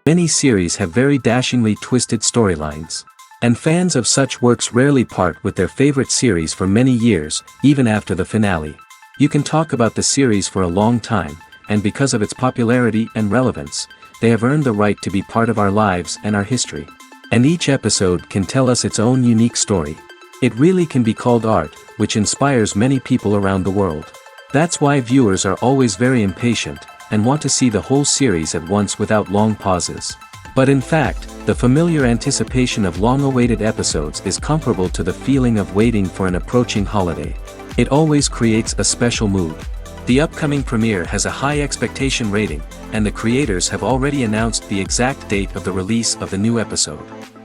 Many series have very dashingly twisted storylines. And fans of such works rarely part with their favorite series for many years, even after the finale. You can talk about the series for a long time, and because of its popularity and relevance, they have earned the right to be part of our lives and our history. And each episode can tell us its own unique story. It really can be called art, which inspires many people around the world. That's why viewers are always very impatient, and want to see the whole series at once without long pauses. But in fact, the familiar anticipation of long-awaited episodes is comparable to the feeling of waiting for an approaching holiday. It always creates a special mood. The upcoming premiere has a high expectation rating, and the creators have already announced the exact date of the release of the new episode.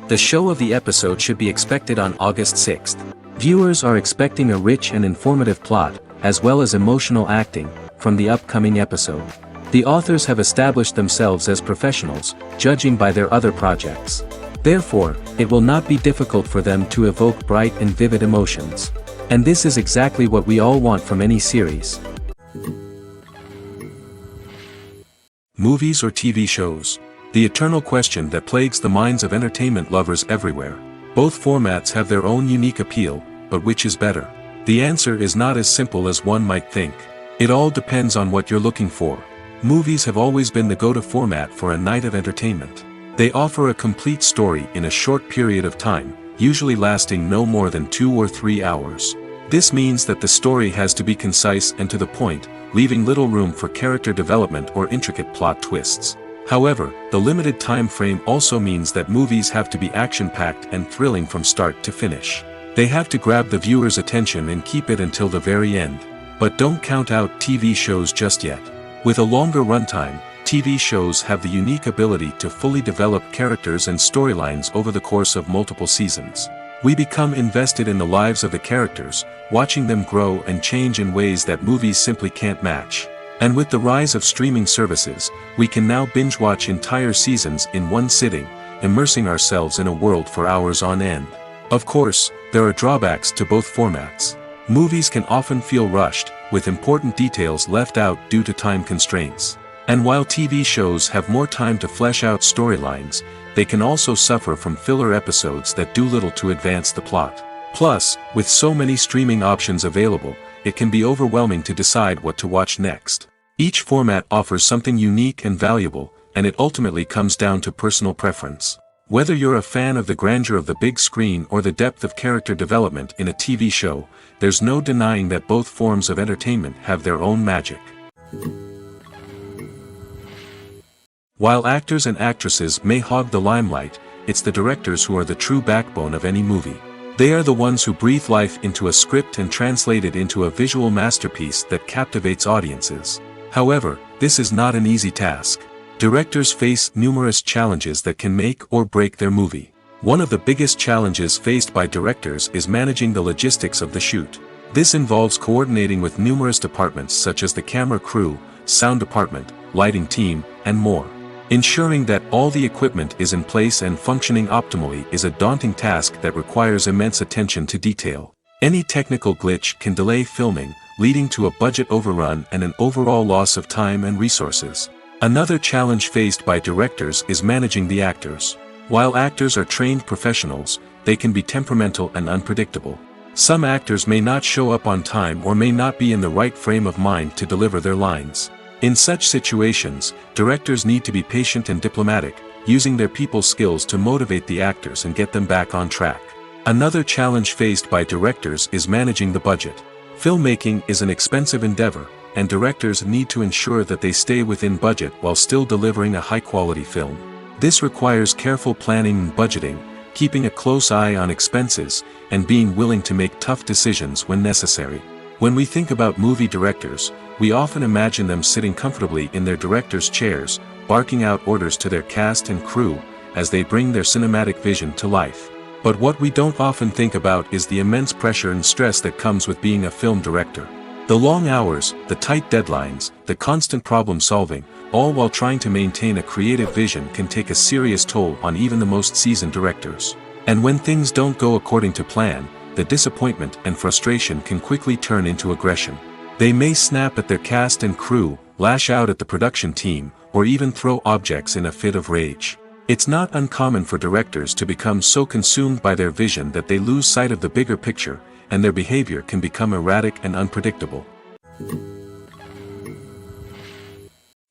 The show of the episode should be expected on August 6th. Viewers are expecting a rich and informative plot, as well as emotional acting, from the upcoming episode. The authors have established themselves as professionals, judging by their other projects. Therefore, it will not be difficult for them to evoke bright and vivid emotions. And this is exactly what we all want from any series. Movies or TV shows? The eternal question that plagues the minds of entertainment lovers everywhere. Both formats have their own unique appeal, but which is better? The answer is not as simple as one might think. It all depends on what you're looking for. Movies have always been the go-to format for a night of entertainment. They offer a complete story in a short period of time, usually lasting no more than 2 or 3 hours. This means that the story has to be concise and to the point, leaving little room for character development or intricate plot twists. However, the limited time frame also means that movies have to be action-packed and thrilling from start to finish. They have to grab the viewer's attention and keep it until the very end. But don't count out TV shows just yet. With a longer runtime, TV shows have the unique ability to fully develop characters and storylines over the course of multiple seasons. We become invested in the lives of the characters, watching them grow and change in ways that movies simply can't match. And with the rise of streaming services, we can now binge-watch entire seasons in one sitting, immersing ourselves in a world for hours on end. Of course, there are drawbacks to both formats. Movies can often feel rushed, with important details left out due to time constraints. And while TV shows have more time to flesh out storylines, they can also suffer from filler episodes that do little to advance the plot. Plus, with so many streaming options available, it can be overwhelming to decide what to watch next. Each format offers something unique and valuable, and it ultimately comes down to personal preference. Whether you're a fan of the grandeur of the big screen or the depth of character development in a TV show, there's no denying that both forms of entertainment have their own magic. While actors and actresses may hog the limelight, it's the directors who are the true backbone of any movie. They are the ones who breathe life into a script and translate it into a visual masterpiece that captivates audiences. However, this is not an easy task. Directors face numerous challenges that can make or break their movie. One of the biggest challenges faced by directors is managing the logistics of the shoot. This involves coordinating with numerous departments such as the camera crew, sound department, lighting team, and more. Ensuring that all the equipment is in place and functioning optimally is a daunting task that requires immense attention to detail. Any technical glitch can delay filming, leading to a budget overrun and an overall loss of time and resources. Another challenge faced by directors is managing the actors. While actors are trained professionals, they can be temperamental and unpredictable. Some actors may not show up on time or may not be in the right frame of mind to deliver their lines. In such situations, directors need to be patient and diplomatic, using their people skills to motivate the actors and get them back on track. Another challenge faced by directors is managing the budget. Filmmaking is an expensive endeavor, and directors need to ensure that they stay within budget while still delivering a high-quality film. This requires careful planning and budgeting, keeping a close eye on expenses, and being willing to make tough decisions when necessary. When we think about movie directors, we often imagine them sitting comfortably in their director's chairs, barking out orders to their cast and crew, as they bring their cinematic vision to life. But what we don't often think about is the immense pressure and stress that comes with being a film director. The long hours, the tight deadlines, the constant problem solving, all while trying to maintain a creative vision can take a serious toll on even the most seasoned directors. And when things don't go according to plan, the disappointment and frustration can quickly turn into aggression. They may snap at their cast and crew, lash out at the production team, or even throw objects in a fit of rage. It's not uncommon for directors to become so consumed by their vision that they lose sight of the bigger picture, and their behavior can become erratic and unpredictable.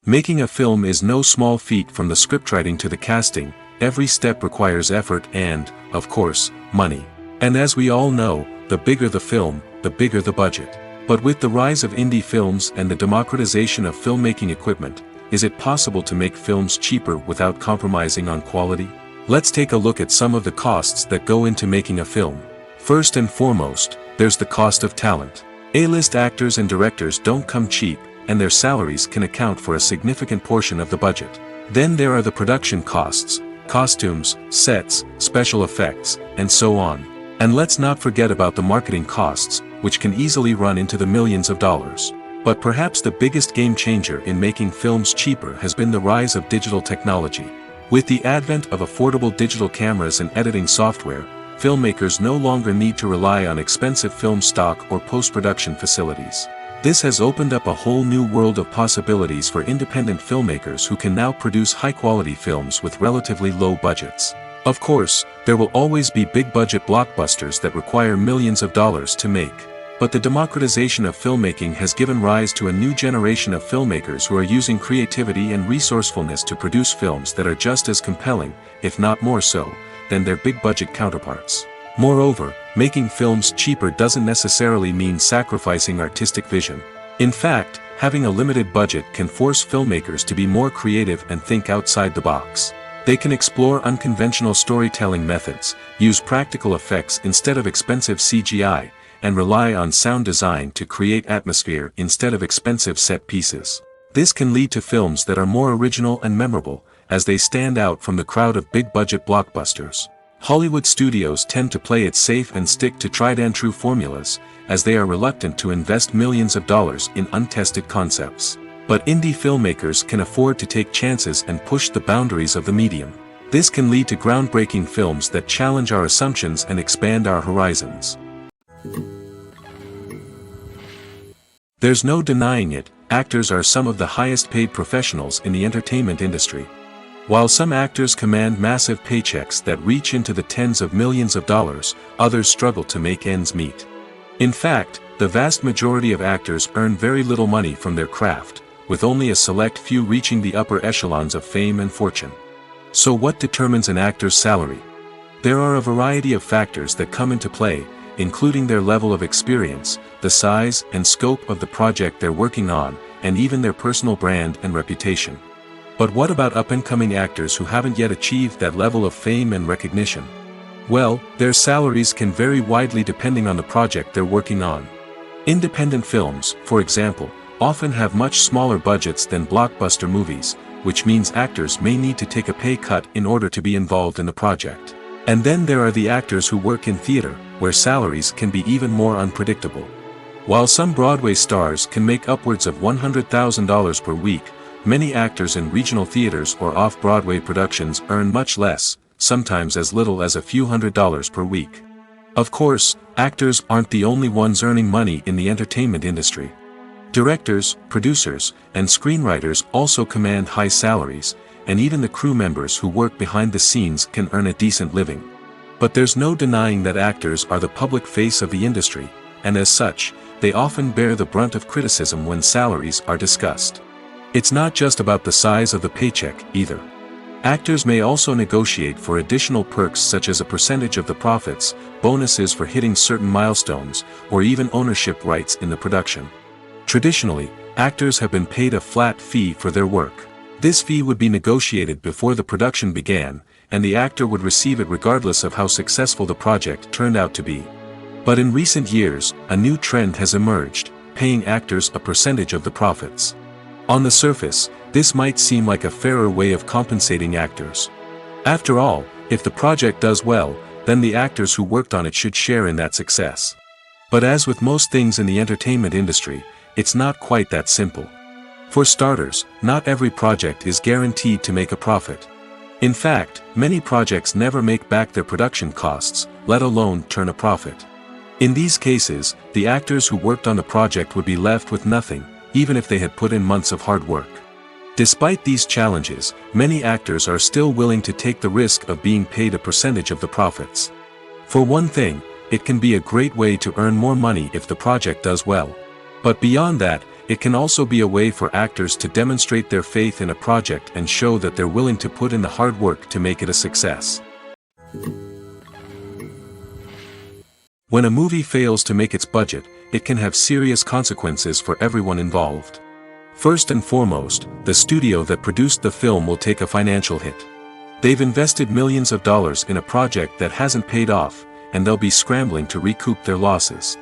Making a film is no small feat. From the scriptwriting to the casting, every step requires effort and, of course, money. And as we all know, the bigger the film, the bigger the budget. But with the rise of indie films and the democratization of filmmaking equipment, is it possible to make films cheaper without compromising on quality? Let's take a look at some of the costs that go into making a film. First and foremost, there's the cost of talent. A-list actors and directors don't come cheap, and their salaries can account for a significant portion of the budget. Then there are the production costs, costumes, sets, special effects, and so on. And let's not forget about the marketing costs, which can easily run into the millions of dollars. But perhaps the biggest game changer in making films cheaper has been the rise of digital technology. With the advent of affordable digital cameras and editing software, filmmakers no longer need to rely on expensive film stock or post-production facilities. This has opened up a whole new world of possibilities for independent filmmakers who can now produce high-quality films with relatively low budgets. Of course, there will always be big-budget blockbusters that require millions of dollars to make. But the democratization of filmmaking has given rise to a new generation of filmmakers who are using creativity and resourcefulness to produce films that are just as compelling, if not more so, than their big-budget counterparts. Moreover, making films cheaper doesn't necessarily mean sacrificing artistic vision. In fact, having a limited budget can force filmmakers to be more creative and think outside the box. They can explore unconventional storytelling methods, use practical effects instead of expensive CGI, and rely on sound design to create atmosphere instead of expensive set pieces. This can lead to films that are more original and memorable, as they stand out from the crowd of big-budget blockbusters. Hollywood studios tend to play it safe and stick to tried-and-true formulas, as they are reluctant to invest millions of dollars in untested concepts. But indie filmmakers can afford to take chances and push the boundaries of the medium. This can lead to groundbreaking films that challenge our assumptions and expand our horizons. There's no denying it, actors are some of the highest-paid professionals in the entertainment industry. While some actors command massive paychecks that reach into the tens of millions of dollars, others struggle to make ends meet. In fact, the vast majority of actors earn very little money from their craft, with only a select few reaching the upper echelons of fame and fortune. So what determines an actor's salary? There are a variety of factors that come into play, including their level of experience, the size and scope of the project they're working on, and even their personal brand and reputation. But what about up-and-coming actors who haven't yet achieved that level of fame and recognition? Well, their salaries can vary widely depending on the project they're working on. Independent films, for example, often have much smaller budgets than blockbuster movies, which means actors may need to take a pay cut in order to be involved in the project. And then there are the actors who work in theater, where salaries can be even more unpredictable. While some Broadway stars can make upwards of $100,000 per week, many actors in regional theaters or off-Broadway productions earn much less, sometimes as little as a few $100s per week. Of course, actors aren't the only ones earning money in the entertainment industry. Directors, producers, and screenwriters also command high salaries, and even the crew members who work behind the scenes can earn a decent living. But there's no denying that actors are the public face of the industry, and as such, they often bear the brunt of criticism when salaries are discussed. It's not just about the size of the paycheck, either. Actors may also negotiate for additional perks such as a percentage of the profits, bonuses for hitting certain milestones, or even ownership rights in the production. Traditionally, actors have been paid a flat fee for their work. This fee would be negotiated before the production began, and the actor would receive it regardless of how successful the project turned out to be. But in recent years, a new trend has emerged, paying actors a percentage of the profits. On the surface, this might seem like a fairer way of compensating actors. After all, if the project does well, then the actors who worked on it should share in that success. But as with most things in the entertainment industry, it's not quite that simple. For starters, not every project is guaranteed to make a profit. In fact, many projects never make back their production costs, let alone turn a profit. In these cases, the actors who worked on the project would be left with nothing, even if they had put in months of hard work. Despite these challenges, many actors are still willing to take the risk of being paid a percentage of the profits. For one thing, it can be a great way to earn more money if the project does well. But beyond that, it can also be a way for actors to demonstrate their faith in a project and show that they're willing to put in the hard work to make it a success. When a movie fails to make its budget, it can have serious consequences for everyone involved. First and foremost, the studio that produced the film will take a financial hit. They've invested millions of dollars in a project that hasn't paid off, and they'll be scrambling to recoup their losses.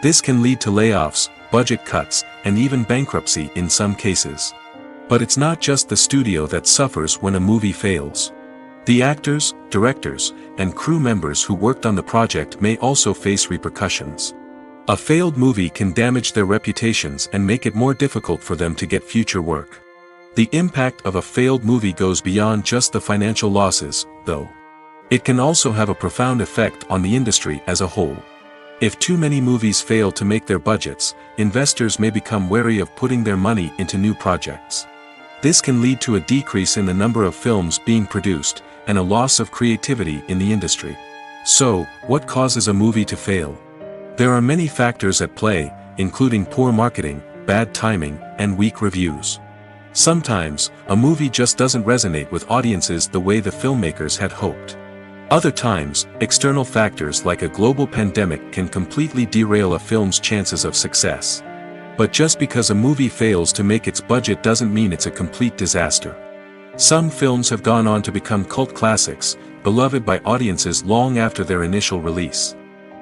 This can lead to layoffs, budget cuts, and even bankruptcy in some cases. But it's not just the studio that suffers when a movie fails. The actors, directors, and crew members who worked on the project may also face repercussions. A failed movie can damage their reputations and make it more difficult for them to get future work. The impact of a failed movie goes beyond just the financial losses, though. It can also have a profound effect on the industry as a whole. If too many movies fail to make their budgets, investors may become wary of putting their money into new projects. This can lead to a decrease in the number of films being produced, and a loss of creativity in the industry. So, what causes a movie to fail? There are many factors at play, including poor marketing, bad timing, and weak reviews. Sometimes, a movie just doesn't resonate with audiences the way the filmmakers had hoped. Other times, external factors like a global pandemic can completely derail a film's chances of success. But just because a movie fails to make its budget doesn't mean it's a complete disaster. Some films have gone on to become cult classics, beloved by audiences long after their initial release.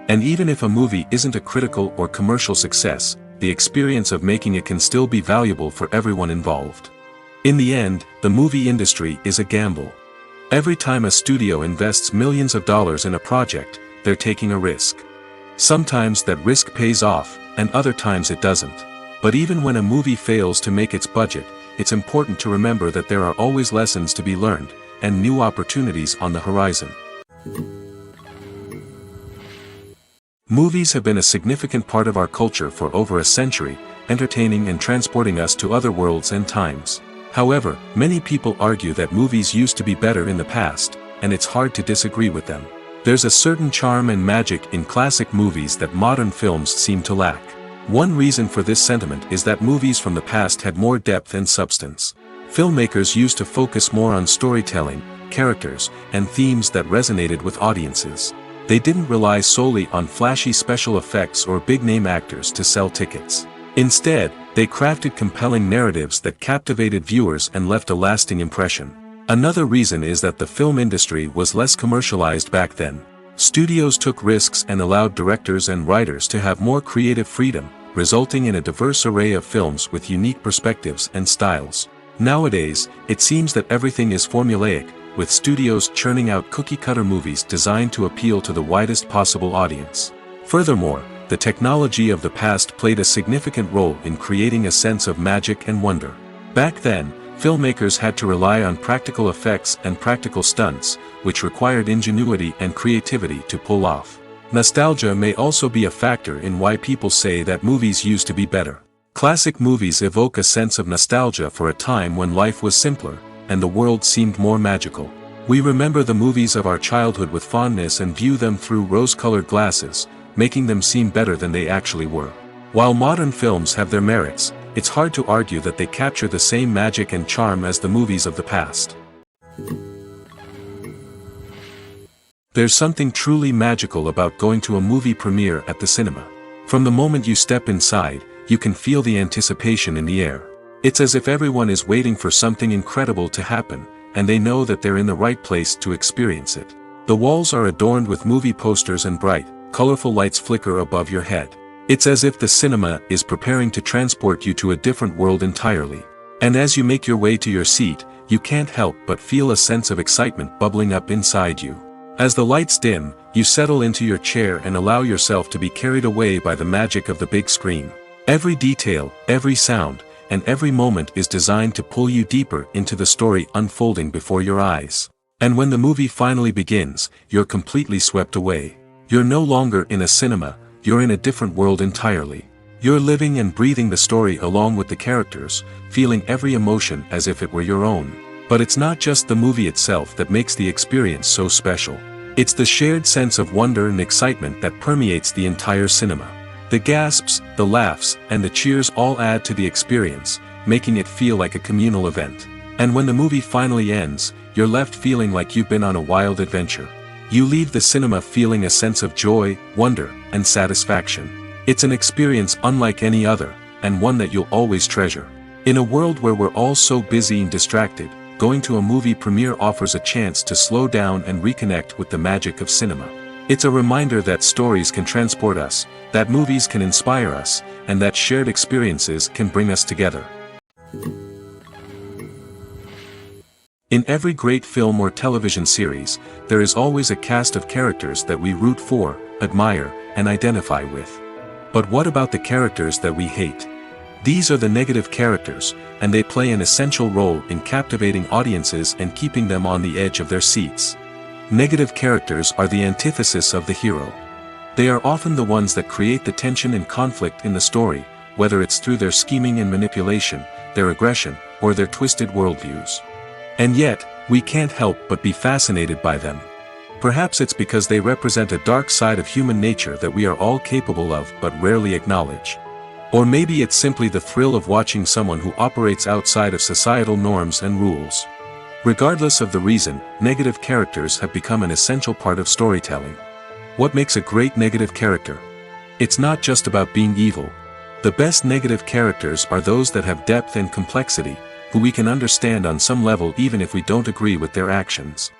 And even if a movie isn't a critical or commercial success, the experience of making it can still be valuable for everyone involved. In the end, the movie industry is a gamble. Every time a studio invests millions of dollars in a project, they're taking a risk. Sometimes that risk pays off, and other times it doesn't. But even when a movie fails to make its budget, it's important to remember that there are always lessons to be learned, and new opportunities on the horizon. Movies have been a significant part of our culture for over a century, entertaining and transporting us to other worlds and times. However, many people argue that movies used to be better in the past, and it's hard to disagree with them. There's a certain charm and magic in classic movies that modern films seem to lack. One reason for this sentiment is that movies from the past had more depth and substance. Filmmakers used to focus more on storytelling, characters, and themes that resonated with audiences. They didn't rely solely on flashy special effects or big-name actors to sell tickets. Instead, they crafted compelling narratives that captivated viewers and left a lasting impression. Another reason is that the film industry was less commercialized back then. Studios took risks and allowed directors and writers to have more creative freedom, resulting in a diverse array of films with unique perspectives and styles. Nowadays, it seems that everything is formulaic, with studios churning out cookie-cutter movies designed to appeal to the widest possible audience. Furthermore, the technology of the past played a significant role in creating a sense of magic and wonder. Back then, filmmakers had to rely on practical effects and practical stunts, which required ingenuity and creativity to pull off. Nostalgia may also be a factor in why people say that movies used to be better. Classic movies evoke a sense of nostalgia for a time when life was simpler, and the world seemed more magical. We remember the movies of our childhood with fondness and view them through rose-colored glasses, making them seem better than they actually were. While modern films have their merits, it's hard to argue that they capture the same magic and charm as the movies of the past. There's something truly magical about going to a movie premiere at the cinema. From the moment you step inside, you can feel the anticipation in the air. It's as if everyone is waiting for something incredible to happen, and they know that they're in the right place to experience it. The walls are adorned with movie posters and bright, colorful lights flicker above your head. It's as if the cinema is preparing to transport you to a different world entirely. And as you make your way to your seat, you can't help but feel a sense of excitement bubbling up inside you. As the lights dim, you settle into your chair and allow yourself to be carried away by the magic of the big screen. Every detail, every sound, and every moment is designed to pull you deeper into the story unfolding before your eyes. And when the movie finally begins, you're completely swept away. You're no longer in a cinema, you're in a different world entirely. You're living and breathing the story along with the characters, feeling every emotion as if it were your own. But it's not just the movie itself that makes the experience so special. It's the shared sense of wonder and excitement that permeates the entire cinema. The gasps, the laughs, and the cheers all add to the experience, making it feel like a communal event. And when the movie finally ends, you're left feeling like you've been on a wild adventure. You leave the cinema feeling a sense of joy, wonder, and satisfaction. It's an experience unlike any other, and one that you'll always treasure. In a world where we're all so busy and distracted, going to a movie premiere offers a chance to slow down and reconnect with the magic of cinema. It's a reminder that stories can transport us, that movies can inspire us, and that shared experiences can bring us together. In every great film or television series, there is always a cast of characters that we root for, admire, and identify with. But what about the characters that we hate? These are the negative characters, and they play an essential role in captivating audiences and keeping them on the edge of their seats. Negative characters are the antithesis of the hero. They are often the ones that create the tension and conflict in the story, whether it's through their scheming and manipulation, their aggression, or their twisted worldviews. And yet, we can't help but be fascinated by them. Perhaps it's because they represent a dark side of human nature that we are all capable of but rarely acknowledge. Or maybe it's simply the thrill of watching someone who operates outside of societal norms and rules. Regardless of the reason, negative characters have become an essential part of storytelling. What makes a great negative character? It's not just about being evil. The best negative characters are those that have depth and complexity, who we can understand on some level even if we don't agree with their actions.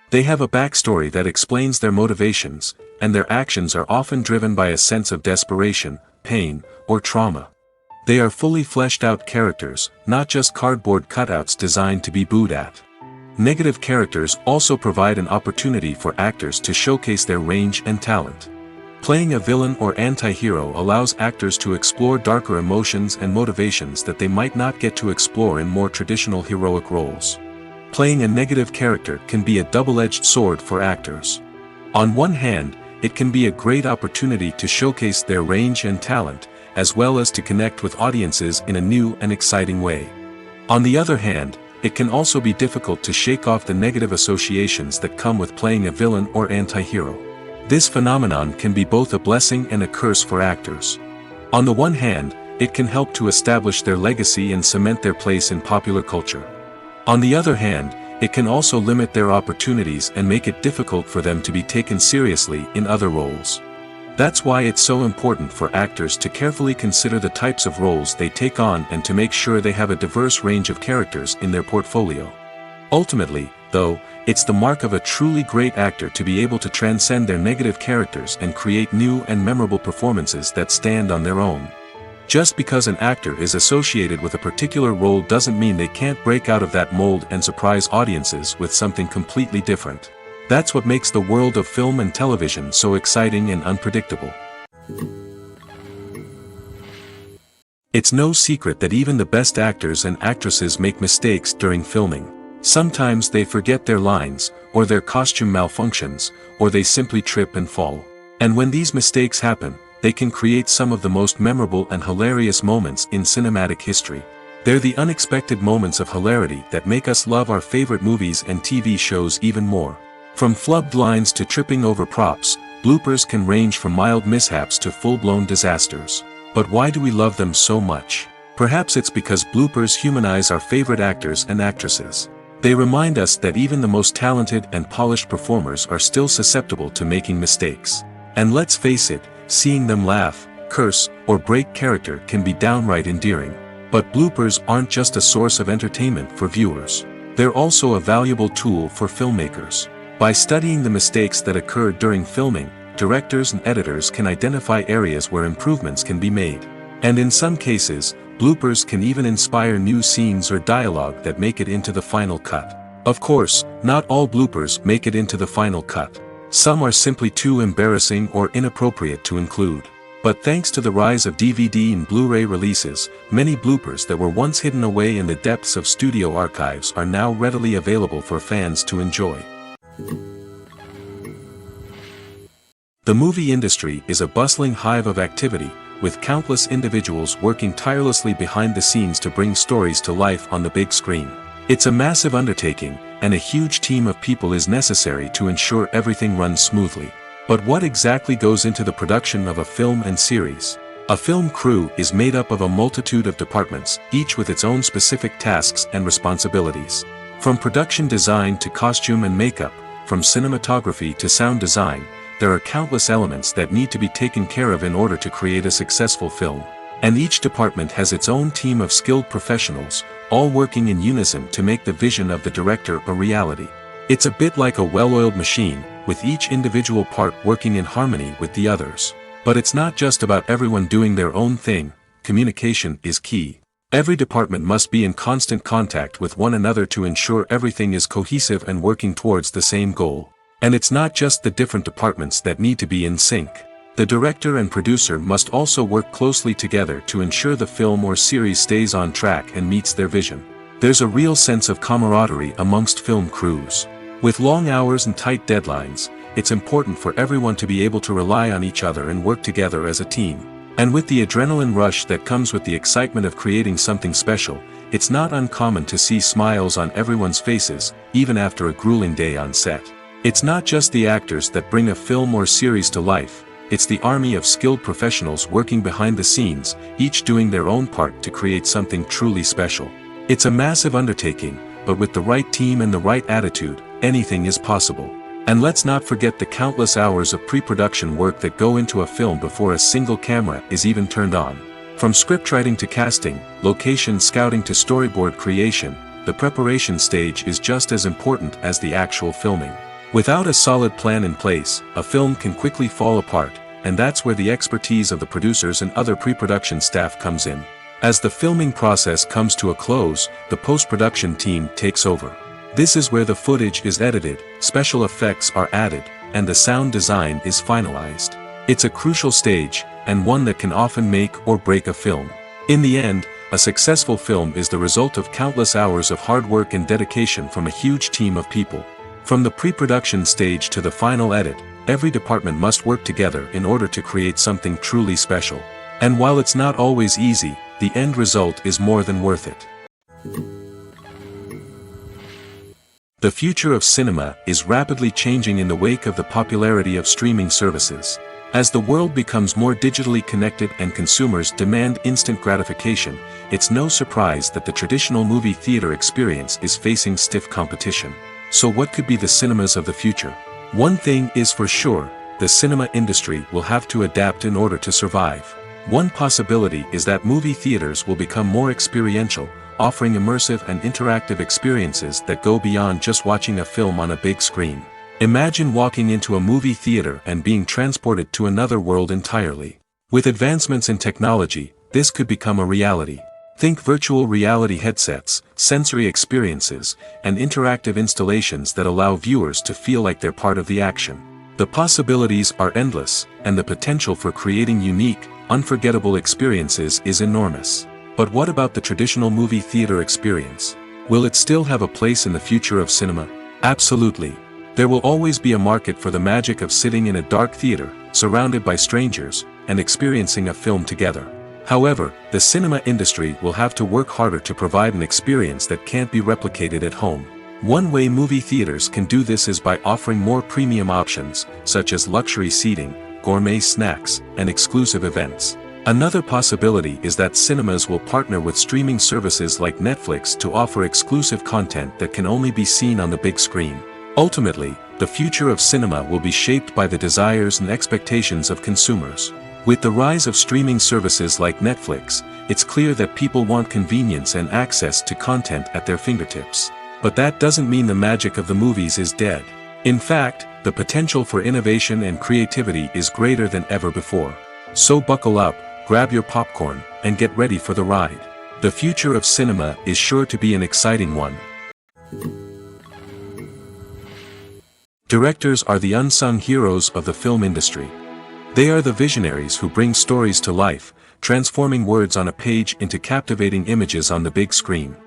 They have a backstory that explains their motivations, and their actions are often driven by a sense of desperation, pain, or trauma. They are fully fleshed out characters, not just cardboard cutouts designed to be booed at. Negative characters also provide an opportunity for actors to showcase their range and talent. Playing a villain or anti-hero allows actors to explore darker emotions and motivations that they might not get to explore in more traditional heroic roles. Playing a negative character can be a double-edged sword for actors. On one hand, it can be a great opportunity to showcase their range and talent, as well as to connect with audiences in a new and exciting way. On the other hand, it can also be difficult to shake off the negative associations that come with playing a villain or anti-hero. This phenomenon can be both a blessing and a curse for actors. On the one hand, it can help to establish their legacy and cement their place in popular culture. On the other hand, it can also limit their opportunities and make it difficult for them to be taken seriously in other roles. That's why it's so important for actors to carefully consider the types of roles they take on and to make sure they have a diverse range of characters in their portfolio. Ultimately, though, it's the mark of a truly great actor to be able to transcend their negative characters and create new and memorable performances that stand on their own. Just because an actor is associated with a particular role doesn't mean they can't break out of that mold and surprise audiences with something completely different. That's what makes the world of film and television so exciting and unpredictable. It's no secret that even the best actors and actresses make mistakes during filming. Sometimes they forget their lines, or their costume malfunctions, or they simply trip and fall. And when these mistakes happen, they can create some of the most memorable and hilarious moments in cinematic history. They're the unexpected moments of hilarity that make us love our favorite movies and TV shows even more. From flubbed lines to tripping over props, bloopers can range from mild mishaps to full-blown disasters. But why do we love them so much? Perhaps it's because bloopers humanize our favorite actors and actresses. They remind us that even the most talented and polished performers are still susceptible to making mistakes. And let's face it, seeing them laugh, curse, or break character can be downright endearing. But bloopers aren't just a source of entertainment for viewers. They're also a valuable tool for filmmakers. By studying the mistakes that occur during filming, directors and editors can identify areas where improvements can be made. And in some cases, bloopers can even inspire new scenes or dialogue that make it into the final cut. Of course, not all bloopers make it into the final cut. Some are simply too embarrassing or inappropriate to include. But thanks to the rise of DVD and Blu-ray releases, many bloopers that were once hidden away in the depths of studio archives are now readily available for fans to enjoy. The movie industry is a bustling hive of activity, with countless individuals working tirelessly behind the scenes to bring stories to life on the big screen. It's a massive undertaking, and a huge team of people is necessary to ensure everything runs smoothly. But what exactly goes into the production of a film and series? A film crew is made up of a multitude of departments, each with its own specific tasks and responsibilities. From production design to costume and makeup, from cinematography to sound design, there are countless elements that need to be taken care of in order to create a successful film. And each department has its own team of skilled professionals, all working in unison to make the vision of the director a reality. It's a bit like a well-oiled machine, with each individual part working in harmony with the others. But it's not just about everyone doing their own thing. Communication is key. Every department must be in constant contact with one another to ensure everything is cohesive and working towards the same goal. And it's not just the different departments that need to be in sync. The director and producer must also work closely together to ensure the film or series stays on track and meets their vision. There's a real sense of camaraderie amongst film crews. With long hours and tight deadlines, it's important for everyone to be able to rely on each other and work together as a team. And with the adrenaline rush that comes with the excitement of creating something special, it's not uncommon to see smiles on everyone's faces, even after a grueling day on set. It's not just the actors that bring a film or series to life, it's the army of skilled professionals working behind the scenes, each doing their own part to create something truly special. It's a massive undertaking, but with the right team and the right attitude, anything is possible. And let's not forget the countless hours of pre-production work that go into a film before a single camera is even turned on. From scriptwriting to casting, location scouting to storyboard creation, the preparation stage is just as important as the actual filming. Without a solid plan in place, a film can quickly fall apart, and that's where the expertise of the producers and other pre-production staff comes in. As the filming process comes to a close, the post-production team takes over. This is where the footage is edited, special effects are added, and the sound design is finalized. It's a crucial stage, and one that can often make or break a film. In the end, a successful film is the result of countless hours of hard work and dedication from a huge team of people. From the pre-production stage to the final edit, every department must work together in order to create something truly special. And while it's not always easy, the end result is more than worth it. The future of cinema is rapidly changing in the wake of the popularity of streaming services. As the world becomes more digitally connected and consumers demand instant gratification, it's no surprise that the traditional movie theater experience is facing stiff competition. So what could be the cinemas of the future? One thing is for sure, the cinema industry will have to adapt in order to survive. One possibility is that movie theaters will become more experiential, offering immersive and interactive experiences that go beyond just watching a film on a big screen. Imagine walking into a movie theater and being transported to another world entirely. With advancements in technology, this could become a reality. Think virtual reality headsets, sensory experiences, and interactive installations that allow viewers to feel like they're part of the action. The possibilities are endless, and the potential for creating unique, unforgettable experiences is enormous. But what about the traditional movie theater experience? Will it still have a place in the future of cinema? Absolutely. There will always be a market for the magic of sitting in a dark theater, surrounded by strangers, and experiencing a film together. However, the cinema industry will have to work harder to provide an experience that can't be replicated at home. One way movie theaters can do this is by offering more premium options, such as luxury seating, gourmet snacks, and exclusive events. Another possibility is that cinemas will partner with streaming services like Netflix to offer exclusive content that can only be seen on the big screen. Ultimately, the future of cinema will be shaped by the desires and expectations of consumers. With the rise of streaming services like Netflix, it's clear that people want convenience and access to content at their fingertips. But that doesn't mean the magic of the movies is dead. In fact, the potential for innovation and creativity is greater than ever before. So buckle up, grab your popcorn, and get ready for the ride. The future of cinema is sure to be an exciting one. Directors are the unsung heroes of the film industry. They are the visionaries who bring stories to life, transforming words on a page into captivating images on the big screen.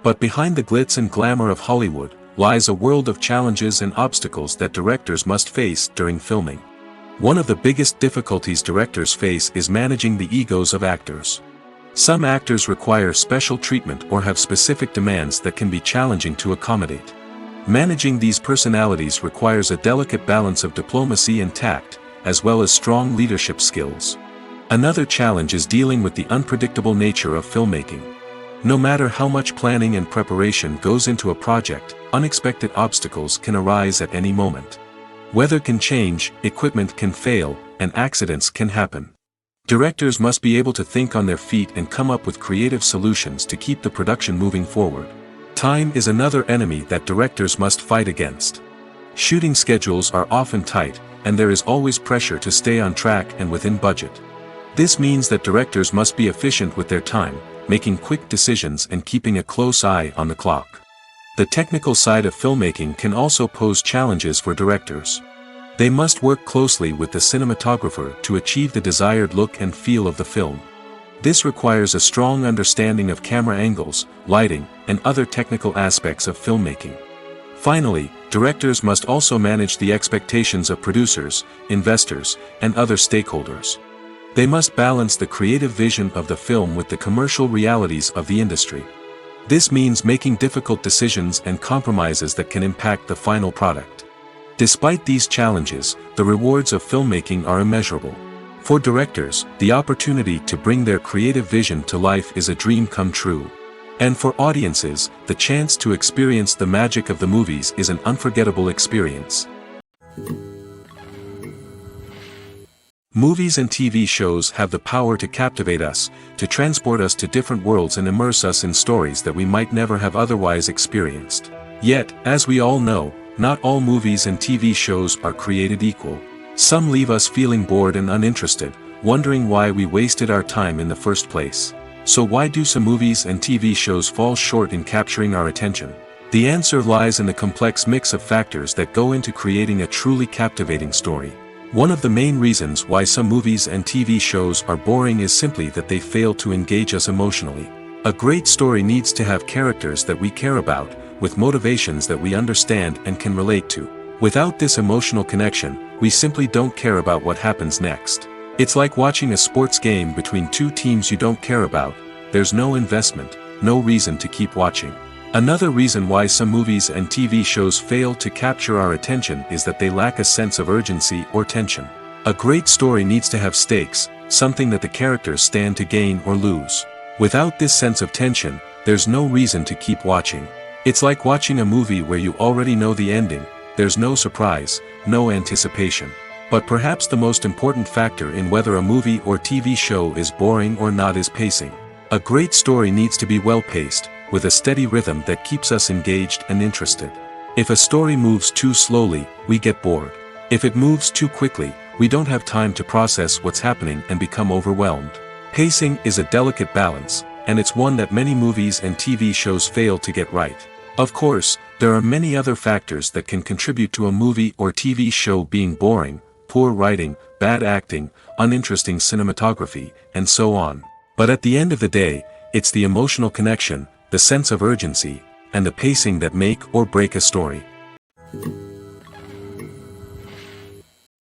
But behind the glitz and glamour of Hollywood lies a world of challenges and obstacles that directors must face during filming. One of the biggest difficulties directors face is managing the egos of actors. Some actors require special treatment or have specific demands that can be challenging to accommodate. Managing these personalities requires a delicate balance of diplomacy and tact, as well as strong leadership skills. Another challenge is dealing with the unpredictable nature of filmmaking. No matter how much planning and preparation goes into a project, unexpected obstacles can arise at any moment. Weather can change, equipment can fail, and accidents can happen. Directors must be able to think on their feet and come up with creative solutions to keep the production moving forward. Time is another enemy that directors must fight against. Shooting schedules are often tight, and there is always pressure to stay on track and within budget. This means that directors must be efficient with their time, making quick decisions and keeping a close eye on the clock. The technical side of filmmaking can also pose challenges for directors. They must work closely with the cinematographer to achieve the desired look and feel of the film. This requires a strong understanding of camera angles, lighting, and other technical aspects of filmmaking. Finally, directors must also manage the expectations of producers, investors, and other stakeholders. They must balance the creative vision of the film with the commercial realities of the industry. This means making difficult decisions and compromises that can impact the final product. Despite these challenges, the rewards of filmmaking are immeasurable. For directors, the opportunity to bring their creative vision to life is a dream come true. And for audiences, the chance to experience the magic of the movies is an unforgettable experience. Movies and TV shows have the power to captivate us, to transport us to different worlds and immerse us in stories that we might never have otherwise experienced. Yet, as we all know, not all movies and TV shows are created equal. Some leave us feeling bored and uninterested, wondering why we wasted our time in the first place. So why do some movies and TV shows fall short in capturing our attention? The answer lies in the complex mix of factors that go into creating a truly captivating story. One of the main reasons why some movies and TV shows are boring is simply that they fail to engage us emotionally. A great story needs to have characters that we care about, with motivations that we understand and can relate to. Without this emotional connection, we simply don't care about what happens next. It's like watching a sports game between two teams you don't care about. There's no investment, no reason to keep watching. Another reason why some movies and TV shows fail to capture our attention is that they lack a sense of urgency or tension. A great story needs to have stakes, something that the characters stand to gain or lose. Without this sense of tension, there's no reason to keep watching. It's like watching a movie where you already know the ending. There's no surprise, no anticipation. But perhaps the most important factor in whether a movie or TV show is boring or not is pacing. A great story needs to be well-paced, with a steady rhythm that keeps us engaged and interested. If a story moves too slowly, we get bored. If it moves too quickly, we don't have time to process what's happening and become overwhelmed. Pacing is a delicate balance, and it's one that many movies and TV shows fail to get right. Of course, there are many other factors that can contribute to a movie or TV show being boring: poor writing, bad acting, uninteresting cinematography, and so on. But at the end of the day, it's the emotional connection, the sense of urgency, and the pacing that make or break a story.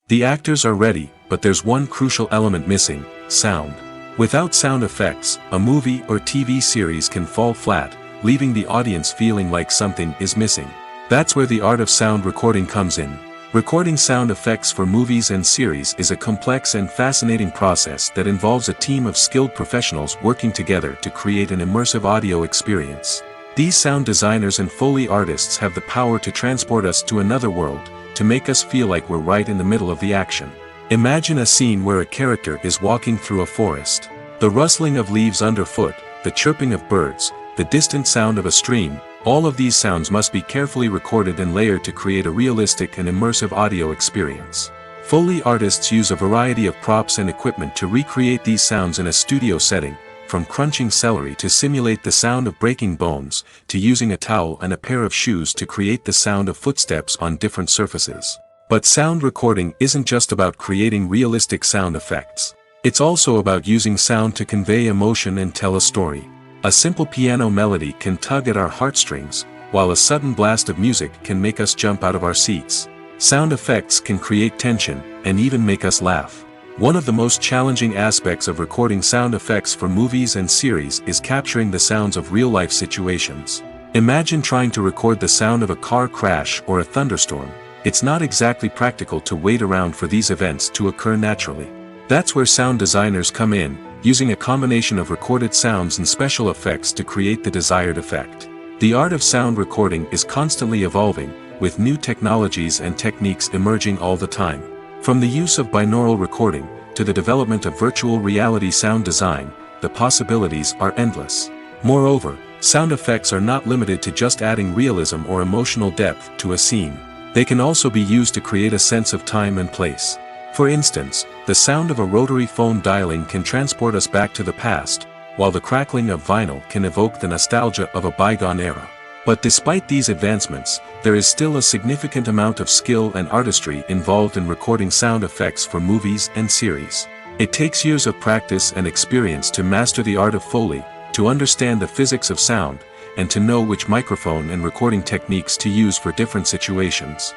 The actors are ready, but there's one crucial element missing: sound. Without sound effects, a movie or TV series can fall flat, leaving the audience feeling like something is missing. That's where the art of sound recording comes in. Recording sound effects for movies and series is a complex and fascinating process that involves a team of skilled professionals working together to create an immersive audio experience. These sound designers and Foley artists have the power to transport us to another world, to make us feel like we're right in the middle of the action. Imagine a scene where a character is walking through a forest. The rustling of leaves underfoot, the chirping of birds, the distant sound of a stream, all of these sounds must be carefully recorded and layered to create a realistic and immersive audio experience. Foley artists use a variety of props and equipment to recreate these sounds in a studio setting, from crunching celery to simulate the sound of breaking bones, to using a towel and a pair of shoes to create the sound of footsteps on different surfaces. But sound recording isn't just about creating realistic sound effects. It's also about using sound to convey emotion and tell a story. A simple piano melody can tug at our heartstrings, while a sudden blast of music can make us jump out of our seats. Sound effects can create tension, and even make us laugh. One of the most challenging aspects of recording sound effects for movies and series is capturing the sounds of real-life situations. Imagine trying to record the sound of a car crash or a thunderstorm. It's not exactly practical to wait around for these events to occur naturally. That's where sound designers come in, using a combination of recorded sounds and special effects to create the desired effect. The art of sound recording is constantly evolving, with new technologies and techniques emerging all the time. From the use of binaural recording, to the development of virtual reality sound design, the possibilities are endless. Moreover, sound effects are not limited to just adding realism or emotional depth to a scene. They can also be used to create a sense of time and place. For instance, the sound of a rotary phone dialing can transport us back to the past, while the crackling of vinyl can evoke the nostalgia of a bygone era. But despite these advancements, there is still a significant amount of skill and artistry involved in recording sound effects for movies and series. It takes years of practice and experience to master the art of Foley, to understand the physics of sound, and to know which microphone and recording techniques to use for different situations.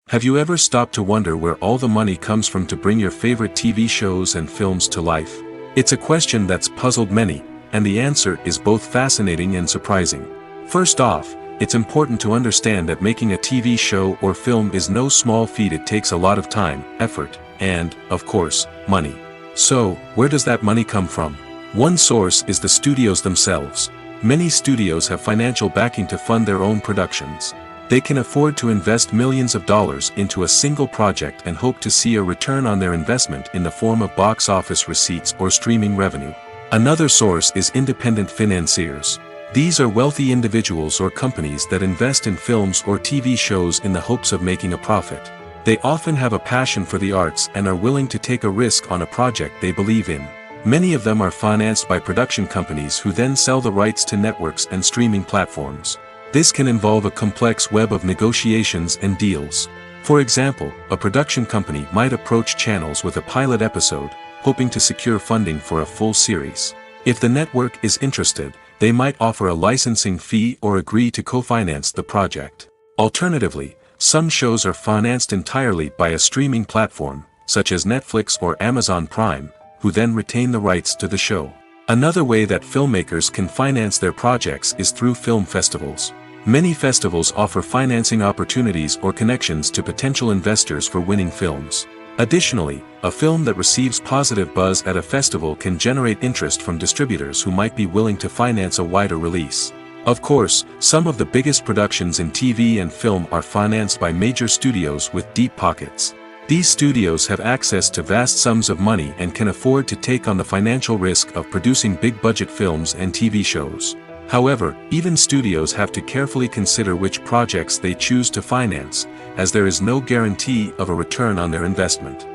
Have you ever stopped to wonder where all the money comes from to bring your favorite TV shows and films to life? It's a question that's puzzled many, and the answer is both fascinating and surprising. First off, it's important to understand that making a TV show or film is no small feat. It takes a lot of time, effort, and, of course, money. So, where does that money come from? One source is the studios themselves. Many studios have financial backing to fund their own productions. They can afford to invest millions of dollars into a single project and hope to see a return on their investment in the form of box office receipts or streaming revenue. Another source is independent financiers. These are wealthy individuals or companies that invest in films or TV shows in the hopes of making a profit. They often have a passion for the arts and are willing to take a risk on a project they believe in. Many of them are financed by production companies who then sell the rights to networks and streaming platforms. This can involve a complex web of negotiations and deals. For example, a production company might approach channels with a pilot episode, hoping to secure funding for a full series. If the network is interested, they might offer a licensing fee or agree to co-finance the project. Alternatively, some shows are financed entirely by a streaming platform, such as Netflix or Amazon Prime, who then retain the rights to the show. Another way that filmmakers can finance their projects is through film festivals. Many festivals offer financing opportunities or connections to potential investors for winning films. Additionally, a film that receives positive buzz at a festival can generate interest from distributors who might be willing to finance a wider release. Of course, some of the biggest productions in TV and film are financed by major studios with deep pockets. These studios have access to vast sums of money and can afford to take on the financial risk of producing big-budget films and TV shows. However, even studios have to carefully consider which projects they choose to finance, as there is no guarantee of a return on their investment.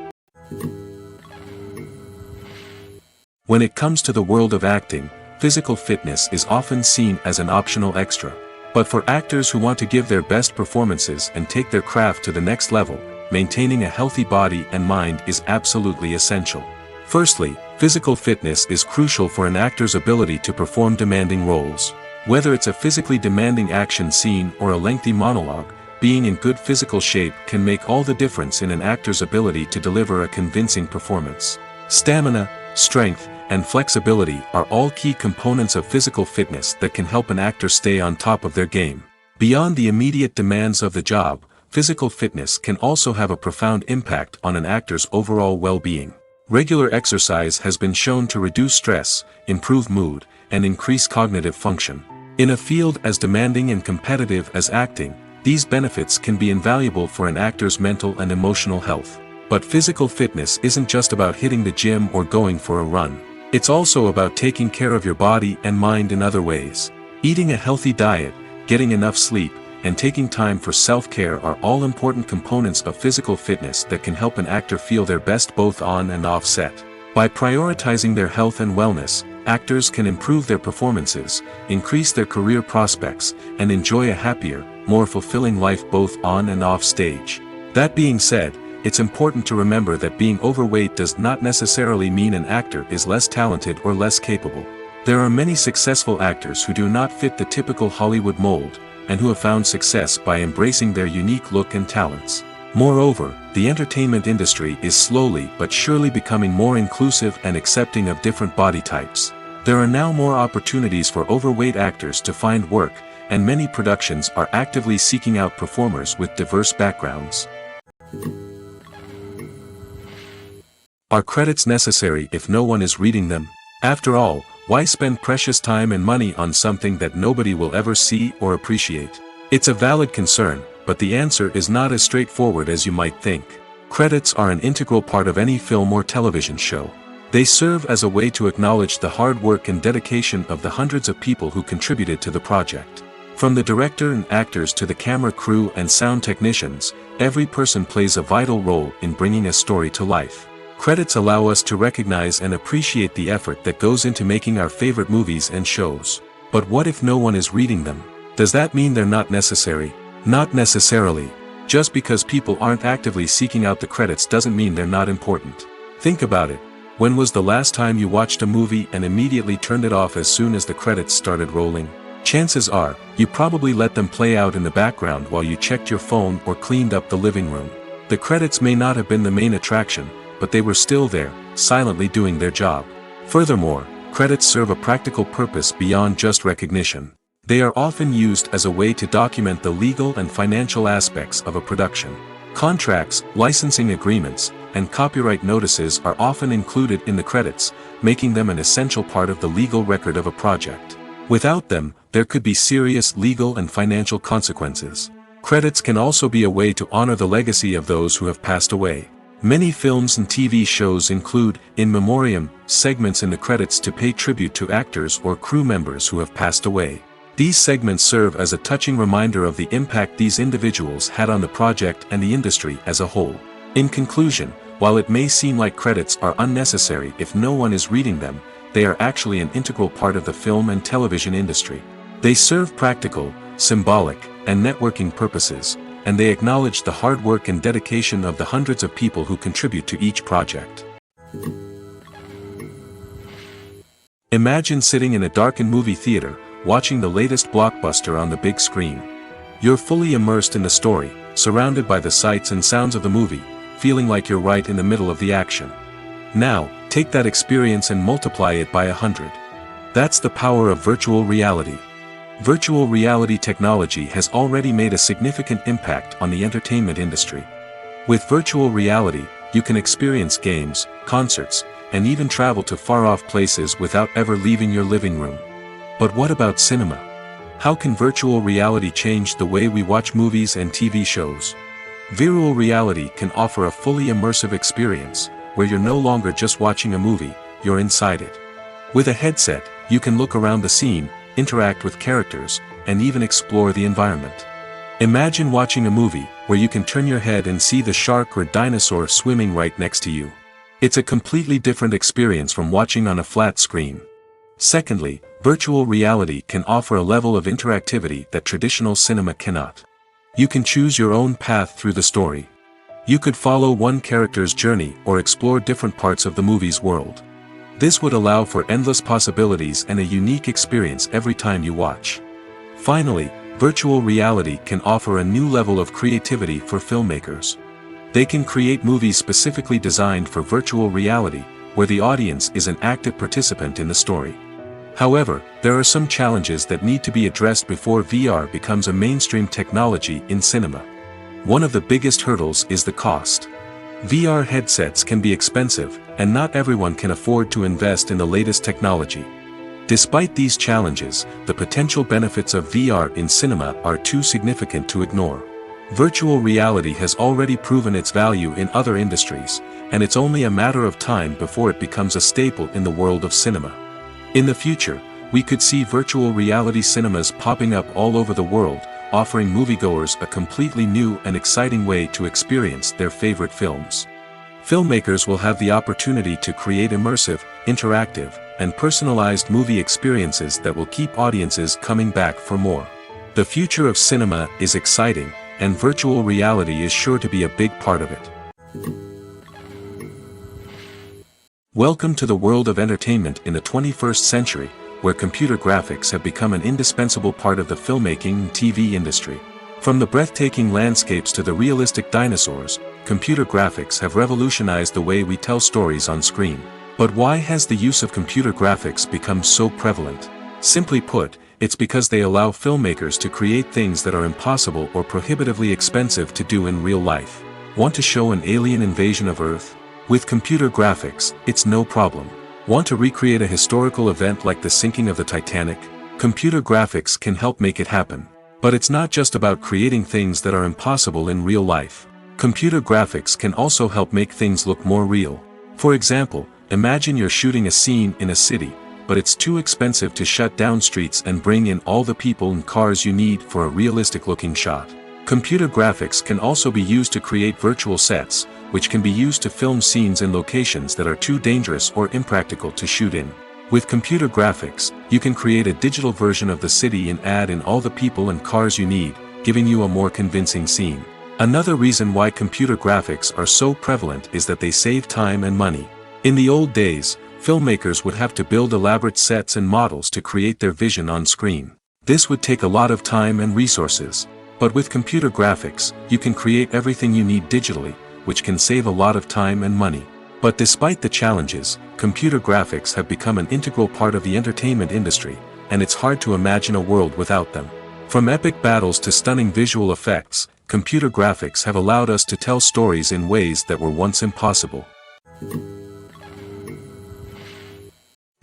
When it comes to the world of acting, physical fitness is often seen as an optional extra. But for actors who want to give their best performances and take their craft to the next level, maintaining a healthy body and mind is absolutely essential. Firstly, physical fitness is crucial for an actor's ability to perform demanding roles. Whether it's a physically demanding action scene or a lengthy monologue, being in good physical shape can make all the difference in an actor's ability to deliver a convincing performance. Stamina, strength, and flexibility are all key components of physical fitness that can help an actor stay on top of their game. Beyond the immediate demands of the job, physical fitness can also have a profound impact on an actor's overall well-being. Regular exercise has been shown to reduce stress, improve mood, and increase cognitive function. In a field as demanding and competitive as acting, these benefits can be invaluable for an actor's mental and emotional health. But physical fitness isn't just about hitting the gym or going for a run. It's also about taking care of your body and mind in other ways. Eating a healthy diet, getting enough sleep, and taking time for self-care are all important components of physical fitness that can help an actor feel their best both on and off set. By prioritizing their health and wellness, actors can improve their performances, increase their career prospects, and enjoy a happier, more fulfilling life both on and off stage. That being said, it's important to remember that being overweight does not necessarily mean an actor is less talented or less capable. There are many successful actors who do not fit the typical Hollywood mold, and who have found success by embracing their unique look and talents. Moreover, the entertainment industry is slowly but surely becoming more inclusive and accepting of different body types. There are now more opportunities for overweight actors to find work, and many productions are actively seeking out performers with diverse backgrounds. Are credits necessary if no one is reading them? After all, why spend precious time and money on something that nobody will ever see or appreciate? It's a valid concern, but the answer is not as straightforward as you might think. Credits are an integral part of any film or television show. They serve as a way to acknowledge the hard work and dedication of the hundreds of people who contributed to the project. From the director and actors to the camera crew and sound technicians, every person plays a vital role in bringing a story to life. Credits allow us to recognize and appreciate the effort that goes into making our favorite movies and shows. But what if no one is reading them? Does that mean they're not necessary? Not necessarily. Just because people aren't actively seeking out the credits doesn't mean they're not important. Think about it. When was the last time you watched a movie and immediately turned it off as soon as the credits started rolling? Chances are, you probably let them play out in the background while you checked your phone or cleaned up the living room. The credits may not have been the main attraction, but they were still there, silently doing their job. Furthermore, credits serve a practical purpose beyond just recognition. They are often used as a way to document the legal and financial aspects of a production. Contracts, licensing agreements, and copyright notices are often included in the credits, making them an essential part of the legal record of a project. Without them, there could be serious legal and financial consequences. Credits can also be a way to honor the legacy of those who have passed away. Many films and TV shows include, in memoriam, segments in the credits to pay tribute to actors or crew members who have passed away. These segments serve as a touching reminder of the impact these individuals had on the project and the industry as a whole. In conclusion, while it may seem like credits are unnecessary if no one is reading them, they are actually an integral part of the film and television industry. They serve practical, symbolic, and networking purposes, and they acknowledge the hard work and dedication of the hundreds of people who contribute to each project. Imagine sitting in a darkened movie theater, watching the latest blockbuster on the big screen. You're fully immersed in the story, surrounded by the sights and sounds of the movie, feeling like you're right in the middle of the action. Now, take that experience and multiply it by 100. That's the power of virtual reality. Virtual reality technology has already made a significant impact on the entertainment industry. With virtual reality, you can experience games, concerts, and even travel to far-off places without ever leaving your living room. But what about cinema? How can virtual reality change the way we watch movies and TV shows? Virtual reality can offer a fully immersive experience, where you're no longer just watching a movie, you're inside it. With a headset, you can look around the scene, interact with characters, and even explore the environment. Imagine watching a movie where you can turn your head and see the shark or dinosaur swimming right next to you. It's a completely different experience from watching on a flat screen. Secondly, virtual reality can offer a level of interactivity that traditional cinema cannot. You can choose your own path through the story. You could follow one character's journey or explore different parts of the movie's world. This would allow for endless possibilities and a unique experience every time you watch. Finally, virtual reality can offer a new level of creativity for filmmakers. They can create movies specifically designed for virtual reality, where the audience is an active participant in the story. However, there are some challenges that need to be addressed before VR becomes a mainstream technology in cinema. One of the biggest hurdles is the cost. VR headsets can be expensive, and not everyone can afford to invest in the latest technology. Despite these challenges, the potential benefits of VR in cinema are too significant to ignore. Virtual reality has already proven its value in other industries, and it's only a matter of time before it becomes a staple in the world of cinema. In the future, we could see virtual reality cinemas popping up all over the world, offering moviegoers a completely new and exciting way to experience their favorite films. Filmmakers will have the opportunity to create immersive, interactive, and personalized movie experiences that will keep audiences coming back for more. The future of cinema is exciting, and virtual reality is sure to be a big part of it. Welcome to the world of entertainment in the 21st century, where computer graphics have become an indispensable part of the filmmaking and TV industry. From the breathtaking landscapes to the realistic dinosaurs, computer graphics have revolutionized the way we tell stories on screen. But why has the use of computer graphics become so prevalent? Simply put, it's because they allow filmmakers to create things that are impossible or prohibitively expensive to do in real life. Want to show an alien invasion of Earth? With computer graphics, it's no problem. Want to recreate a historical event like the sinking of the Titanic? Computer graphics can help make it happen. But it's not just about creating things that are impossible in real life. Computer graphics can also help make things look more real. For example, imagine you're shooting a scene in a city, but it's too expensive to shut down streets and bring in all the people and cars you need for a realistic-looking shot. Computer graphics can also be used to create virtual sets, which can be used to film scenes in locations that are too dangerous or impractical to shoot in. With computer graphics, you can create a digital version of the city and add in all the people and cars you need, giving you a more convincing scene. Another reason why computer graphics are so prevalent is that they save time and money. In the old days, filmmakers would have to build elaborate sets and models to create their vision on screen. This would take a lot of time and resources. But with computer graphics, you can create everything you need digitally, which can save a lot of time and money. But despite the challenges, computer graphics have become an integral part of the entertainment industry, and it's hard to imagine a world without them. From epic battles to stunning visual effects, computer graphics have allowed us to tell stories in ways that were once impossible.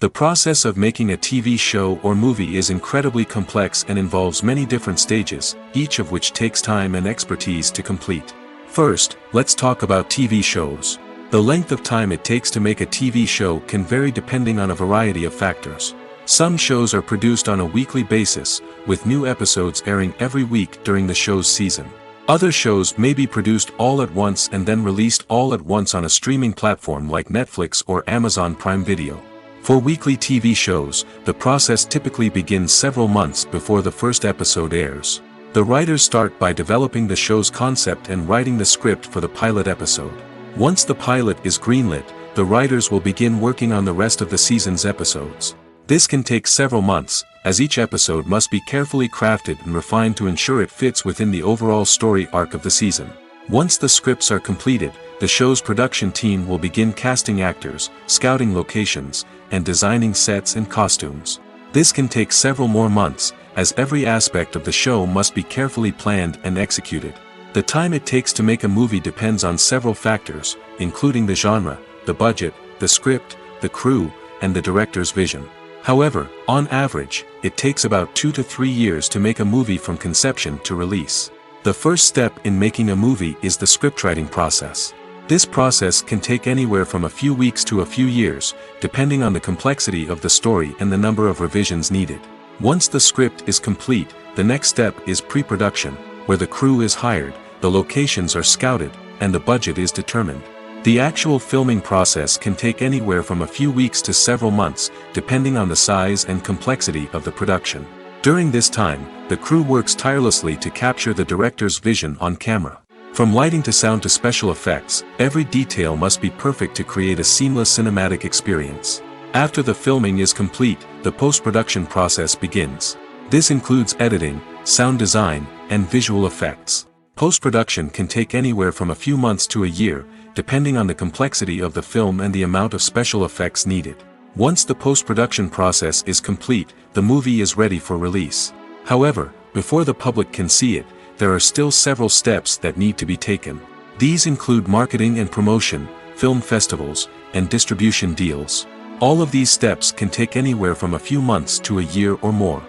The process of making a TV show or movie is incredibly complex and involves many different stages, each of which takes time and expertise to complete. First, let's talk about TV shows. The length of time it takes to make a TV show can vary depending on a variety of factors. Some shows are produced on a weekly basis, with new episodes airing every week during the show's season. Other shows may be produced all at once and then released all at once on a streaming platform like Netflix or Amazon Prime Video. For weekly TV shows, the process typically begins several months before the first episode airs. The writers start by developing the show's concept and writing the script for the pilot episode. Once the pilot is greenlit, the writers will begin working on the rest of the season's episodes. This can take several months, as each episode must be carefully crafted and refined to ensure it fits within the overall story arc of the season. Once the scripts are completed, the show's production team will begin casting actors, scouting locations, and designing sets and costumes. This can take several more months, as every aspect of the show must be carefully planned and executed. The time it takes to make a movie depends on several factors, including the genre, the budget, the script, the crew, and the director's vision. However, on average, it takes about 2 to 3 years to make a movie from conception to release. The first step in making a movie is the scriptwriting process. This process can take anywhere from a few weeks to a few years, depending on the complexity of the story and the number of revisions needed. Once the script is complete, the next step is pre-production, where the crew is hired, the locations are scouted, and the budget is determined. The actual filming process can take anywhere from a few weeks to several months, depending on the size and complexity of the production. During this time, the crew works tirelessly to capture the director's vision on camera. From lighting to sound to special effects, every detail must be perfect to create a seamless cinematic experience. After the filming is complete, the post-production process begins. This includes editing, sound design, and visual effects. Post-production can take anywhere from a few months to a year, depending on the complexity of the film and the amount of special effects needed. Once the post-production process is complete, the movie is ready for release. However, before the public can see it, there are still several steps that need to be taken. These include marketing and promotion, film festivals, and distribution deals. All of these steps can take anywhere from a few months to a year or more.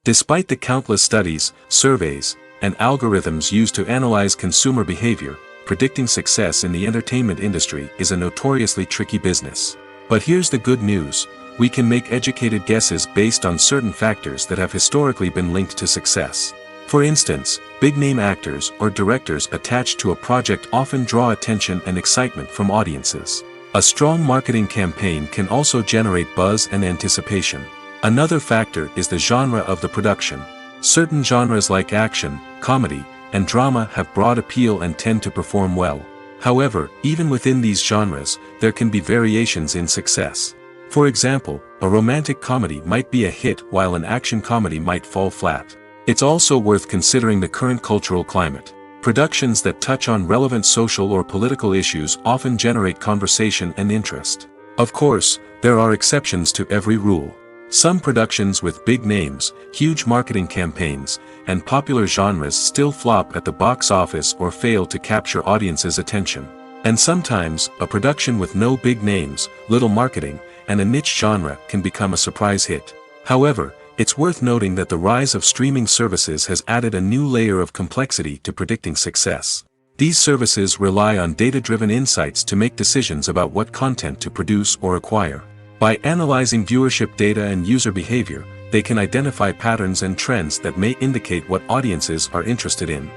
Despite the countless studies, surveys, and algorithms used to analyze consumer behavior, predicting success in the entertainment industry is a notoriously tricky business. But here's the good news: we can make educated guesses based on certain factors that have historically been linked to success. For instance, big-name actors or directors attached to a project often draw attention and excitement from audiences. A strong marketing campaign can also generate buzz and anticipation. Another factor is the genre of the production. Certain genres like action, comedy, and drama have broad appeal and tend to perform well. However, even within these genres, there can be variations in success. For example, a romantic comedy might be a hit while an action comedy might fall flat. It's also worth considering the current cultural climate. Productions that touch on relevant social or political issues often generate conversation and interest. Of course, there are exceptions to every rule. Some productions with big names, huge marketing campaigns, and popular genres still flop at the box office or fail to capture audiences' attention. And sometimes, a production with no big names, little marketing, and a niche genre can become a surprise hit. However, it's worth noting that the rise of streaming services has added a new layer of complexity to predicting success. These services rely on data-driven insights to make decisions about what content to produce or acquire. By analyzing viewership data and user behavior, they can identify patterns and trends that may indicate what audiences are interested in.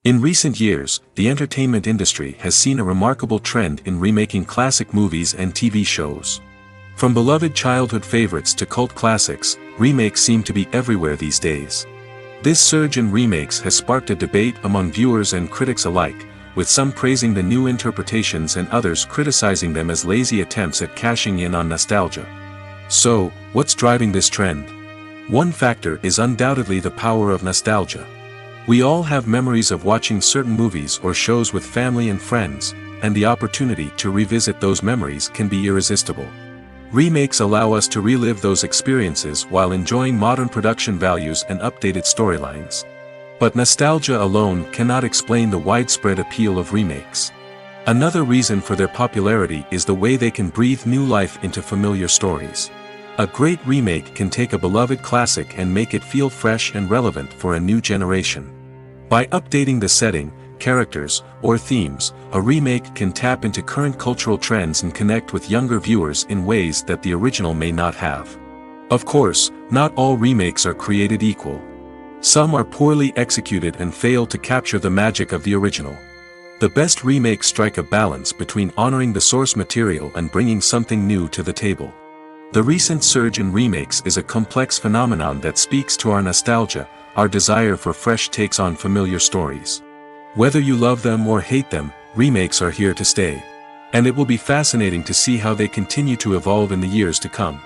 In recent years, the entertainment industry has seen a remarkable trend in remaking classic movies and TV shows. From beloved childhood favorites to cult classics, remakes seem to be everywhere these days. This surge in remakes has sparked a debate among viewers and critics alike, with some praising the new interpretations and others criticizing them as lazy attempts at cashing in on nostalgia. So, what's driving this trend? One factor is undoubtedly the power of nostalgia. We all have memories of watching certain movies or shows with family and friends, and the opportunity to revisit those memories can be irresistible. Remakes allow us to relive those experiences while enjoying modern production values and updated storylines. But nostalgia alone cannot explain the widespread appeal of remakes. Another reason for their popularity is the way they can breathe new life into familiar stories. A great remake can take a beloved classic and make it feel fresh and relevant for a new generation. By updating the setting, characters, or themes, a remake can tap into current cultural trends and connect with younger viewers in ways that the original may not have. Of course, not all remakes are created equal. Some are poorly executed and fail to capture the magic of the original. The best remakes strike a balance between honoring the source material and bringing something new to the table. The recent surge in remakes is a complex phenomenon that speaks to our nostalgia, our desire for fresh takes on familiar stories. Whether you love them or hate them, remakes are here to stay. And it will be fascinating to see how they continue to evolve in the years to come.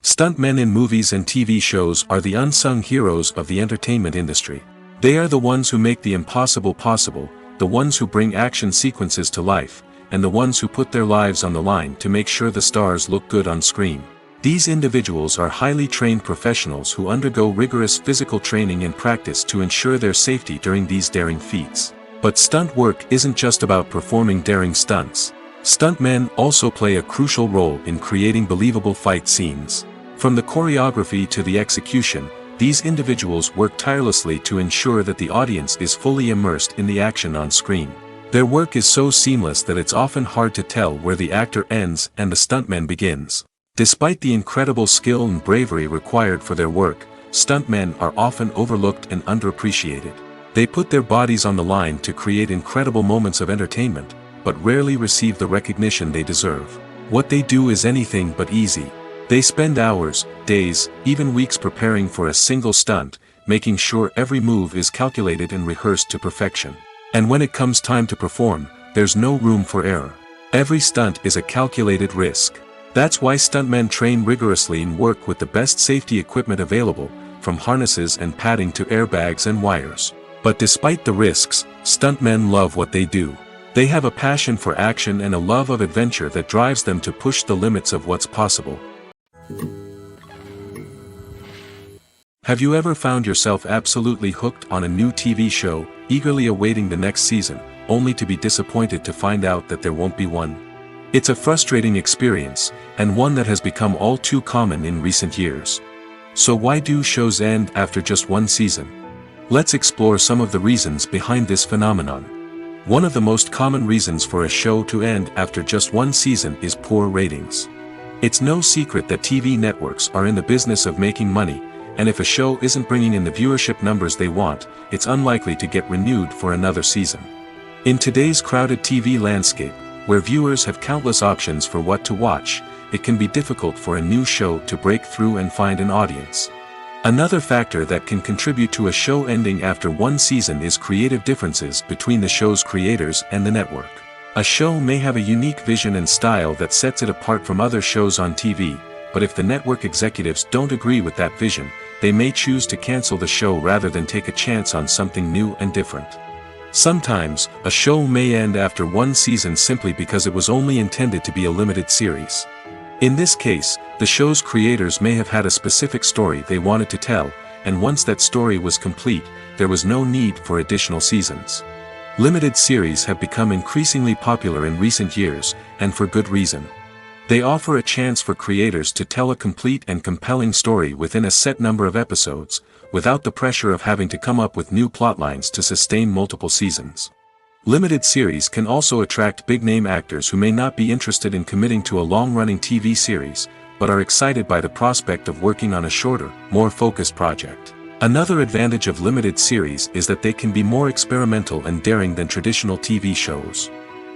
Stuntmen in movies and TV shows are the unsung heroes of the entertainment industry. They are the ones who make the impossible possible, the ones who bring action sequences to life, and the ones who put their lives on the line to make sure the stars look good on screen. These individuals are highly trained professionals who undergo rigorous physical training and practice to ensure their safety during these daring feats. But stunt work isn't just about performing daring stunts. Stuntmen also play a crucial role in creating believable fight scenes. From the choreography to the execution, these individuals work tirelessly to ensure that the audience is fully immersed in the action on screen. Their work is so seamless that it's often hard to tell where the actor ends and the stuntman begins. Despite the incredible skill and bravery required for their work, stuntmen are often overlooked and underappreciated. They put their bodies on the line to create incredible moments of entertainment, but rarely receive the recognition they deserve. What they do is anything but easy. They spend hours, days, even weeks preparing for a single stunt, making sure every move is calculated and rehearsed to perfection. And when it comes time to perform, there's no room for error. Every stunt is a calculated risk. That's why stuntmen train rigorously and work with the best safety equipment available, from harnesses and padding to airbags and wires. But despite the risks, stuntmen love what they do. They have a passion for action and a love of adventure that drives them to push the limits of what's possible. Have you ever found yourself absolutely hooked on a new TV show, eagerly awaiting the next season, only to be disappointed to find out that there won't be one? It's a frustrating experience, and one that has become all too common in recent years. So why do shows end after just one season? Let's explore some of the reasons behind this phenomenon. One of the most common reasons for a show to end after just one season is poor ratings. It's no secret that TV networks are in the business of making money, and if a show isn't bringing in the viewership numbers they want, it's unlikely to get renewed for another season. In today's crowded TV landscape, where viewers have countless options for what to watch, it can be difficult for a new show to break through and find an audience. Another factor that can contribute to a show ending after one season is creative differences between the show's creators and the network. A show may have a unique vision and style that sets it apart from other shows on TV, but if the network executives don't agree with that vision, they may choose to cancel the show rather than take a chance on something new and different. Sometimes, a show may end after one season simply because it was only intended to be a limited series. In this case, the show's creators may have had a specific story they wanted to tell, and once that story was complete, there was no need for additional seasons. Limited series have become increasingly popular in recent years, and for good reason. They offer a chance for creators to tell a complete and compelling story within a set number of episodes, without the pressure of having to come up with new plotlines to sustain multiple seasons. Limited series can also attract big-name actors who may not be interested in committing to a long-running TV series, but are excited by the prospect of working on a shorter, more focused project. Another advantage of limited series is that they can be more experimental and daring than traditional TV shows.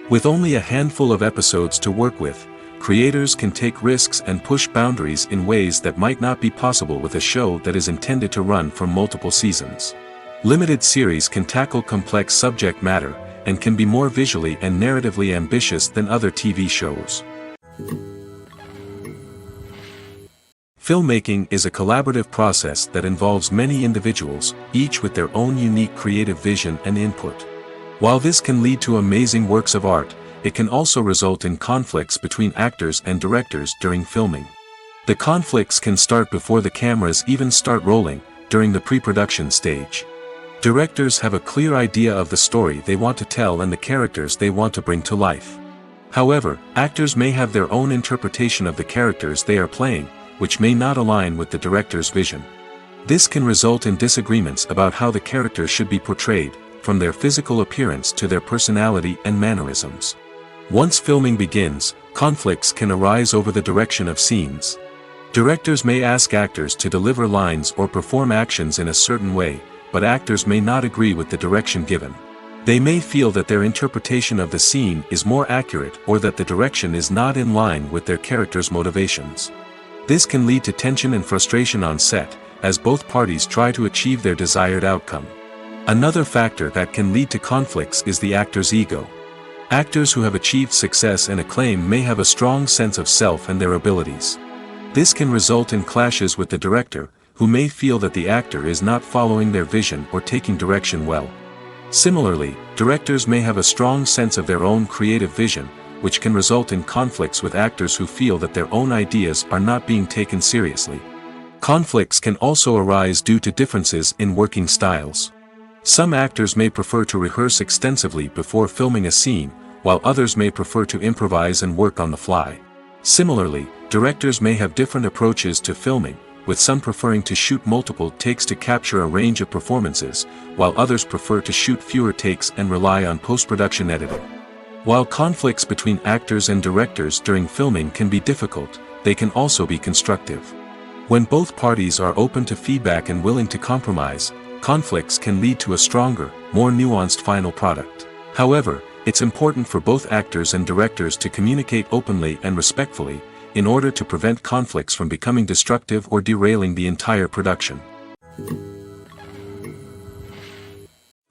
With only a handful of episodes to work with, creators can take risks and push boundaries in ways that might not be possible with a show that is intended to run for multiple seasons. Limited series can tackle complex subject matter, and can be more visually and narratively ambitious than other TV shows. Filmmaking is a collaborative process that involves many individuals, each with their own unique creative vision and input. While this can lead to amazing works of art, it can also result in conflicts between actors and directors during filming. The conflicts can start before the cameras even start rolling, during the pre-production stage. Directors have a clear idea of the story they want to tell and the characters they want to bring to life. However, actors may have their own interpretation of the characters they are playing, which may not align with the director's vision. This can result in disagreements about how the characters should be portrayed, from their physical appearance to their personality and mannerisms. Once filming begins, conflicts can arise over the direction of scenes. Directors may ask actors to deliver lines or perform actions in a certain way, but actors may not agree with the direction given. They may feel that their interpretation of the scene is more accurate or that the direction is not in line with their character's motivations. This can lead to tension and frustration on set, as both parties try to achieve their desired outcome. Another factor that can lead to conflicts is the actor's ego. Actors who have achieved success and acclaim may have a strong sense of self and their abilities. This can result in clashes with the director, who may feel that the actor is not following their vision or taking direction well. Similarly, directors may have a strong sense of their own creative vision, which can result in conflicts with actors who feel that their own ideas are not being taken seriously. Conflicts can also arise due to differences in working styles. Some actors may prefer to rehearse extensively before filming a scene, while others may prefer to improvise and work on the fly. Similarly, directors may have different approaches to filming, with some preferring to shoot multiple takes to capture a range of performances, while others prefer to shoot fewer takes and rely on post-production editing. While conflicts between actors and directors during filming can be difficult, they can also be constructive. When both parties are open to feedback and willing to compromise, conflicts can lead to a stronger, more nuanced final product. However, it's important for both actors and directors to communicate openly and respectfully, in order to prevent conflicts from becoming destructive or derailing the entire production.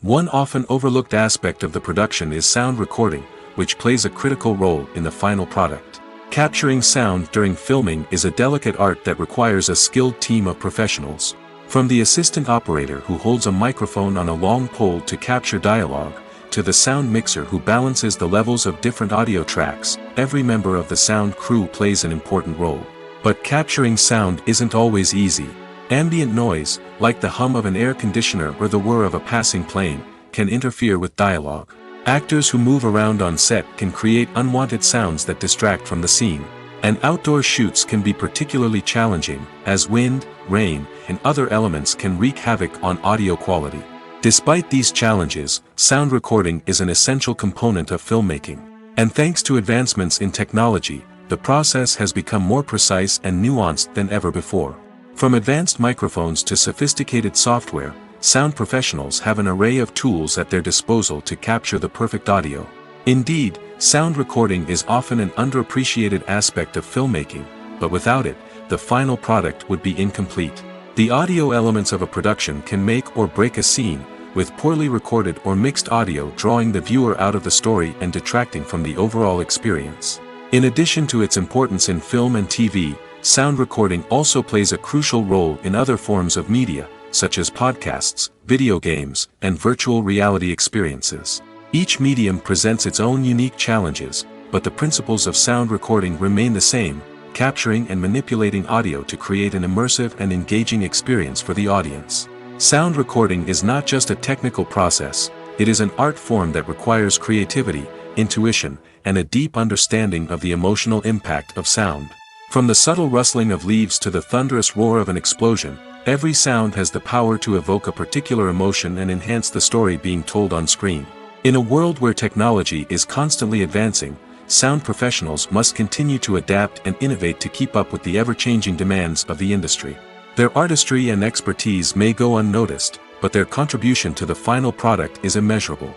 One often overlooked aspect of the production is sound recording, which plays a critical role in the final product. Capturing sound during filming is a delicate art that requires a skilled team of professionals. From the assistant operator who holds a microphone on a long pole to capture dialogue, to the sound mixer who balances the levels of different audio tracks, every member of the sound crew plays an important role. But capturing sound isn't always easy. Ambient noise, like the hum of an air conditioner or the whir of a passing plane, can interfere with dialogue. Actors who move around on set can create unwanted sounds that distract from the scene. And outdoor shoots can be particularly challenging, as wind, rain, and other elements can wreak havoc on audio quality. Despite these challenges, sound recording is an essential component of filmmaking. And thanks to advancements in technology, the process has become more precise and nuanced than ever before. From advanced microphones to sophisticated software, sound professionals have an array of tools at their disposal to capture the perfect audio. Indeed, sound recording is often an underappreciated aspect of filmmaking, but without it, the final product would be incomplete. The audio elements of a production can make or break a scene, with poorly recorded or mixed audio drawing the viewer out of the story and detracting from the overall experience. In addition to its importance in film and TV, sound recording also plays a crucial role in other forms of media, such as podcasts, video games, and virtual reality experiences. Each medium presents its own unique challenges, but the principles of sound recording remain the same, capturing and manipulating audio to create an immersive and engaging experience for the audience. Sound recording is not just a technical process, it is an art form that requires creativity, intuition, and a deep understanding of the emotional impact of sound. From the subtle rustling of leaves to the thunderous roar of an explosion, every sound has the power to evoke a particular emotion and enhance the story being told on screen. In a world where technology is constantly advancing, sound professionals must continue to adapt and innovate to keep up with the ever-changing demands of the industry. Their artistry and expertise may go unnoticed, but their contribution to the final product is immeasurable.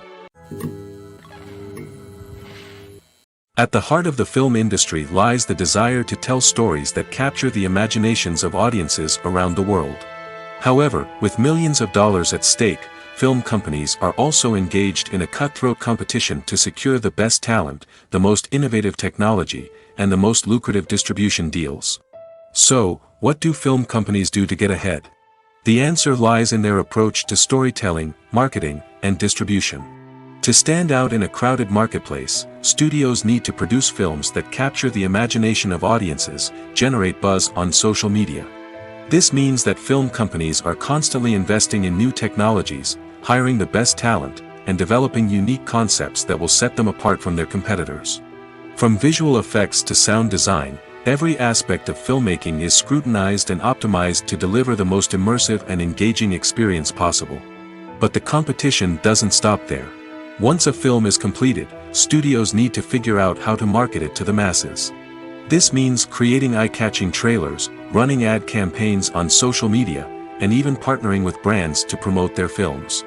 At the heart of the film industry lies the desire to tell stories that capture the imaginations of audiences around the world. However, with millions of dollars at stake, film companies are also engaged in a cutthroat competition to secure the best talent, the most innovative technology, and the most lucrative distribution deals. So, what do film companies do to get ahead? The answer lies in their approach to storytelling, marketing, and distribution. To stand out in a crowded marketplace, studios need to produce films that capture the imagination of audiences, generate buzz on social media. This means that film companies are constantly investing in new technologies, hiring the best talent, and developing unique concepts that will set them apart from their competitors. From visual effects to sound design, every aspect of filmmaking is scrutinized and optimized to deliver the most immersive and engaging experience possible. But the competition doesn't stop there. Once a film is completed, studios need to figure out how to market it to the masses. This means creating eye-catching trailers, running ad campaigns on social media, and even partnering with brands to promote their films.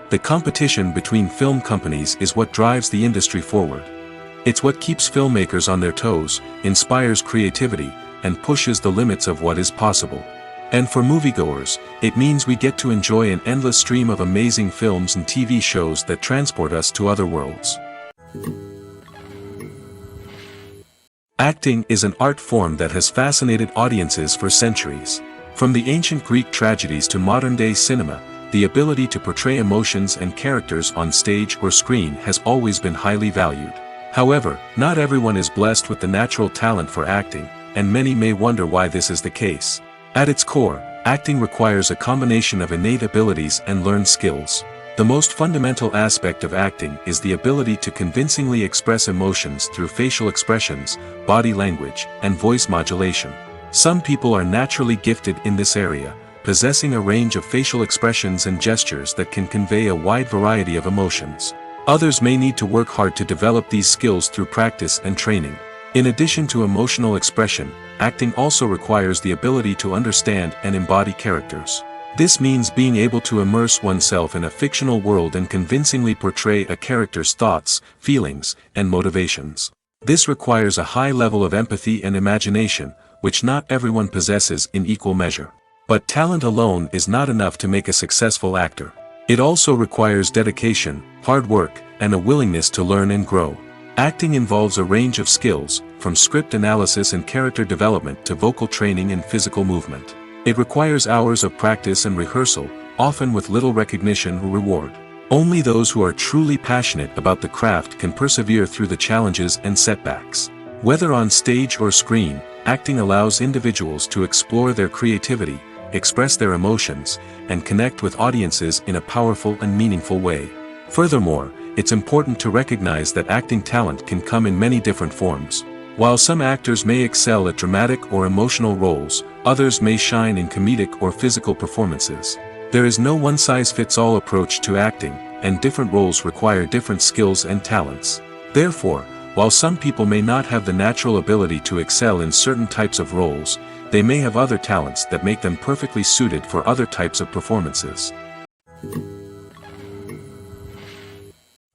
The competition between film companies is what drives the industry forward. It's what keeps filmmakers on their toes, inspires creativity, and pushes the limits of what is possible. And for moviegoers, it means we get to enjoy an endless stream of amazing films and TV shows that transport us to other worlds. Acting is an art form that has fascinated audiences for centuries. From the ancient Greek tragedies to modern-day cinema, the ability to portray emotions and characters on stage or screen has always been highly valued. However, not everyone is blessed with the natural talent for acting, and many may wonder why this is the case. At its core, acting requires a combination of innate abilities and learned skills. The most fundamental aspect of acting is the ability to convincingly express emotions through facial expressions, body language, and voice modulation. Some people are naturally gifted in this area, possessing a range of facial expressions and gestures that can convey a wide variety of emotions. Others may need to work hard to develop these skills through practice and training. In addition to emotional expression, acting also requires the ability to understand and embody characters. This means being able to immerse oneself in a fictional world and convincingly portray a character's thoughts, feelings, and motivations. This requires a high level of empathy and imagination, which not everyone possesses in equal measure. But talent alone is not enough to make a successful actor. It also requires dedication, hard work, and a willingness to learn and grow. Acting involves a range of skills, from script analysis and character development to vocal training and physical movement. It requires hours of practice and rehearsal, often with little recognition or reward. Only those who are truly passionate about the craft can persevere through the challenges and setbacks. Whether on stage or screen, acting allows individuals to explore their creativity, express their emotions, and connect with audiences in a powerful and meaningful way. Furthermore, it's important to recognize that acting talent can come in many different forms. While some actors may excel at dramatic or emotional roles, others may shine in comedic or physical performances. There is no one-size-fits-all approach to acting, and different roles require different skills and talents. Therefore, while some people may not have the natural ability to excel in certain types of roles, they may have other talents that make them perfectly suited for other types of performances.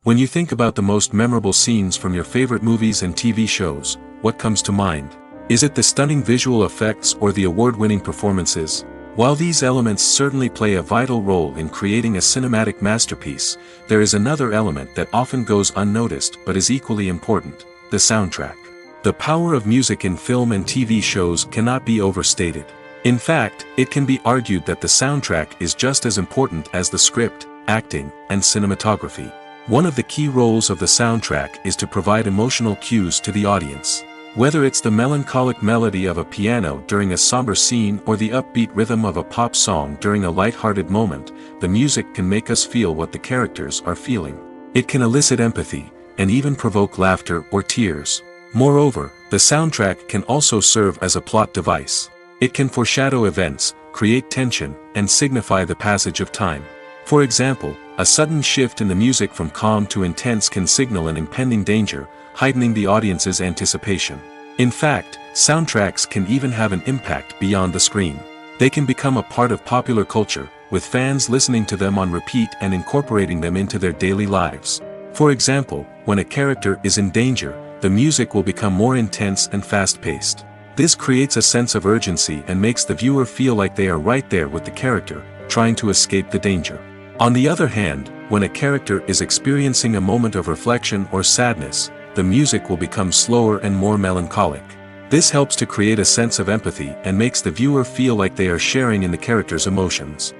When you think about the most memorable scenes from your favorite movies and TV shows, what comes to mind? Is it the stunning visual effects or the award-winning performances? While these elements certainly play a vital role in creating a cinematic masterpiece, there is another element that often goes unnoticed but is equally important: the soundtrack. The power of music in film and TV shows cannot be overstated. In fact, it can be argued that the soundtrack is just as important as the script, acting, and cinematography. One of the key roles of the soundtrack is to provide emotional cues to the audience. Whether it's the melancholic melody of a piano during a somber scene or the upbeat rhythm of a pop song during a light-hearted moment, the music can make us feel what the characters are feeling. It can elicit empathy, and even provoke laughter or tears. Moreover, the soundtrack can also serve as a plot device. It can foreshadow events, create tension, and signify the passage of time. For example, a sudden shift in the music from calm to intense can signal an impending danger, heightening the audience's anticipation. In fact, soundtracks can even have an impact beyond the screen. They can become a part of popular culture, with fans listening to them on repeat and incorporating them into their daily lives. For example, when a character is in danger, the music will become more intense and fast-paced. This creates a sense of urgency and makes the viewer feel like they are right there with the character, trying to escape the danger. On the other hand, when a character is experiencing a moment of reflection or sadness, the music will become slower and more melancholic. This helps to create a sense of empathy and makes the viewer feel like they are sharing in the character's emotions.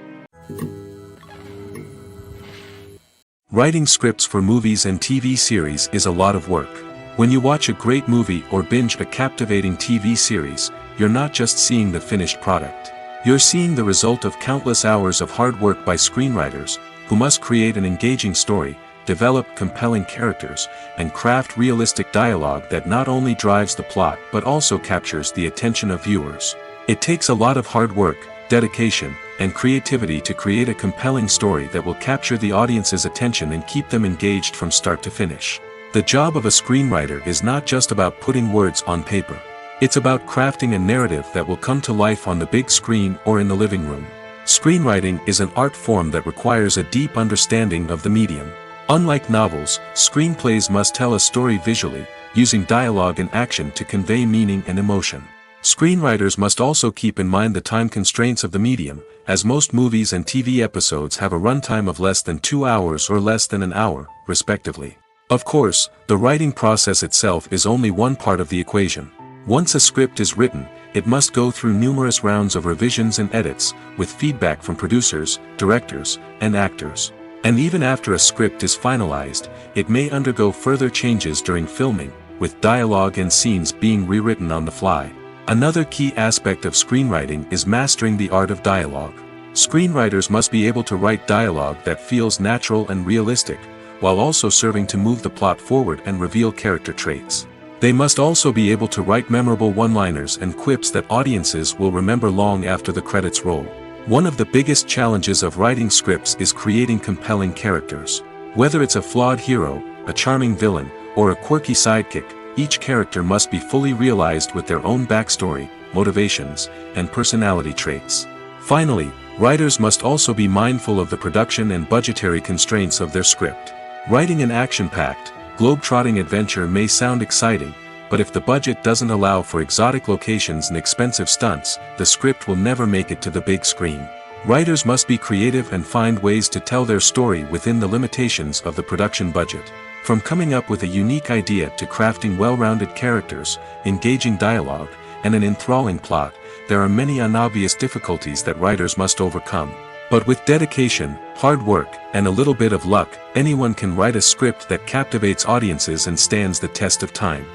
Writing scripts for movies and TV series is a lot of work. When you watch a great movie or binge a captivating TV series, you're not just seeing the finished product. You're seeing the result of countless hours of hard work by screenwriters, who must create an engaging story, develop compelling characters, and craft realistic dialogue that not only drives the plot but also captures the attention of viewers. It takes a lot of hard work, dedication, and creativity to create a compelling story that will capture the audience's attention and keep them engaged from start to finish. The job of a screenwriter is not just about putting words on paper. It's about crafting a narrative that will come to life on the big screen or in the living room. Screenwriting is an art form that requires a deep understanding of the medium. Unlike novels, screenplays must tell a story visually, using dialogue and action to convey meaning and emotion. Screenwriters must also keep in mind the time constraints of the medium, as most movies and TV episodes have a runtime of less than 2 hours or less than an hour, respectively. Of course, the writing process itself is only one part of the equation. Once a script is written, it must go through numerous rounds of revisions and edits, with feedback from producers, directors, and actors. And even after a script is finalized, it may undergo further changes during filming, with dialogue and scenes being rewritten on the fly. Another key aspect of screenwriting is mastering the art of dialogue. Screenwriters must be able to write dialogue that feels natural and realistic, while also serving to move the plot forward and reveal character traits. They must also be able to write memorable one-liners and quips that audiences will remember long after the credits roll. One of the biggest challenges of writing scripts is creating compelling characters. Whether it's a flawed hero, a charming villain, or a quirky sidekick, each character must be fully realized with their own backstory, motivations, and personality traits. Finally, writers must also be mindful of the production and budgetary constraints of their script. Writing an action-packed, globe-trotting adventure may sound exciting, but if the budget doesn't allow for exotic locations and expensive stunts, the script will never make it to the big screen. Writers must be creative and find ways to tell their story within the limitations of the production budget. From coming up with a unique idea to crafting well-rounded characters, engaging dialogue, and an enthralling plot, there are many unobvious difficulties that writers must overcome. But with dedication, hard work, and a little bit of luck, anyone can write a script that captivates audiences and stands the test of time.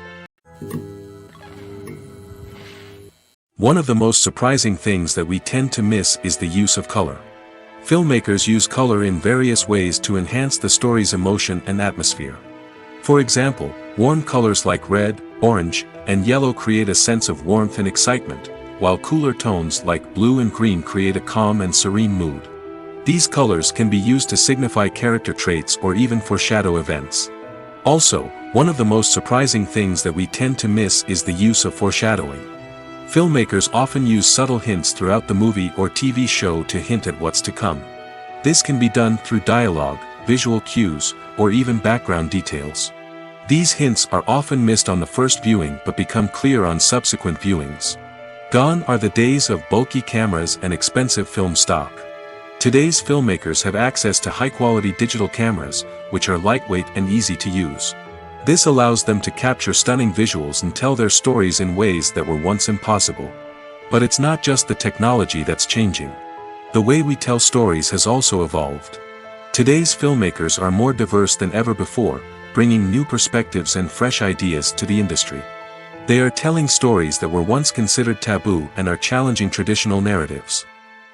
One of the most surprising things that we tend to miss is the use of color. Filmmakers use color in various ways to enhance the story's emotion and atmosphere. For example, warm colors like red, orange, and yellow create a sense of warmth and excitement, while cooler tones like blue and green create a calm and serene mood. These colors can be used to signify character traits or even foreshadow events. Also, one of the most surprising things that we tend to miss is the use of foreshadowing. Filmmakers often use subtle hints throughout the movie or TV show to hint at what's to come. This can be done through dialogue, visual cues, or even background details. These hints are often missed on the first viewing but become clear on subsequent viewings. Gone are the days of bulky cameras and expensive film stock. Today's filmmakers have access to high-quality digital cameras, which are lightweight and easy to use. This allows them to capture stunning visuals and tell their stories in ways that were once impossible. But it's not just the technology that's changing. The way we tell stories has also evolved. Today's filmmakers are more diverse than ever before, bringing new perspectives and fresh ideas to the industry. They are telling stories that were once considered taboo and are challenging traditional narratives.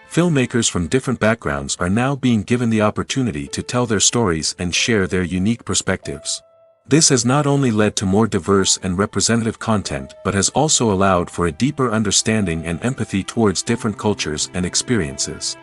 Filmmakers from different backgrounds are now being given the opportunity to tell their stories and share their unique perspectives. This has not only led to more diverse and representative content but has also allowed for a deeper understanding and empathy towards different cultures and experiences.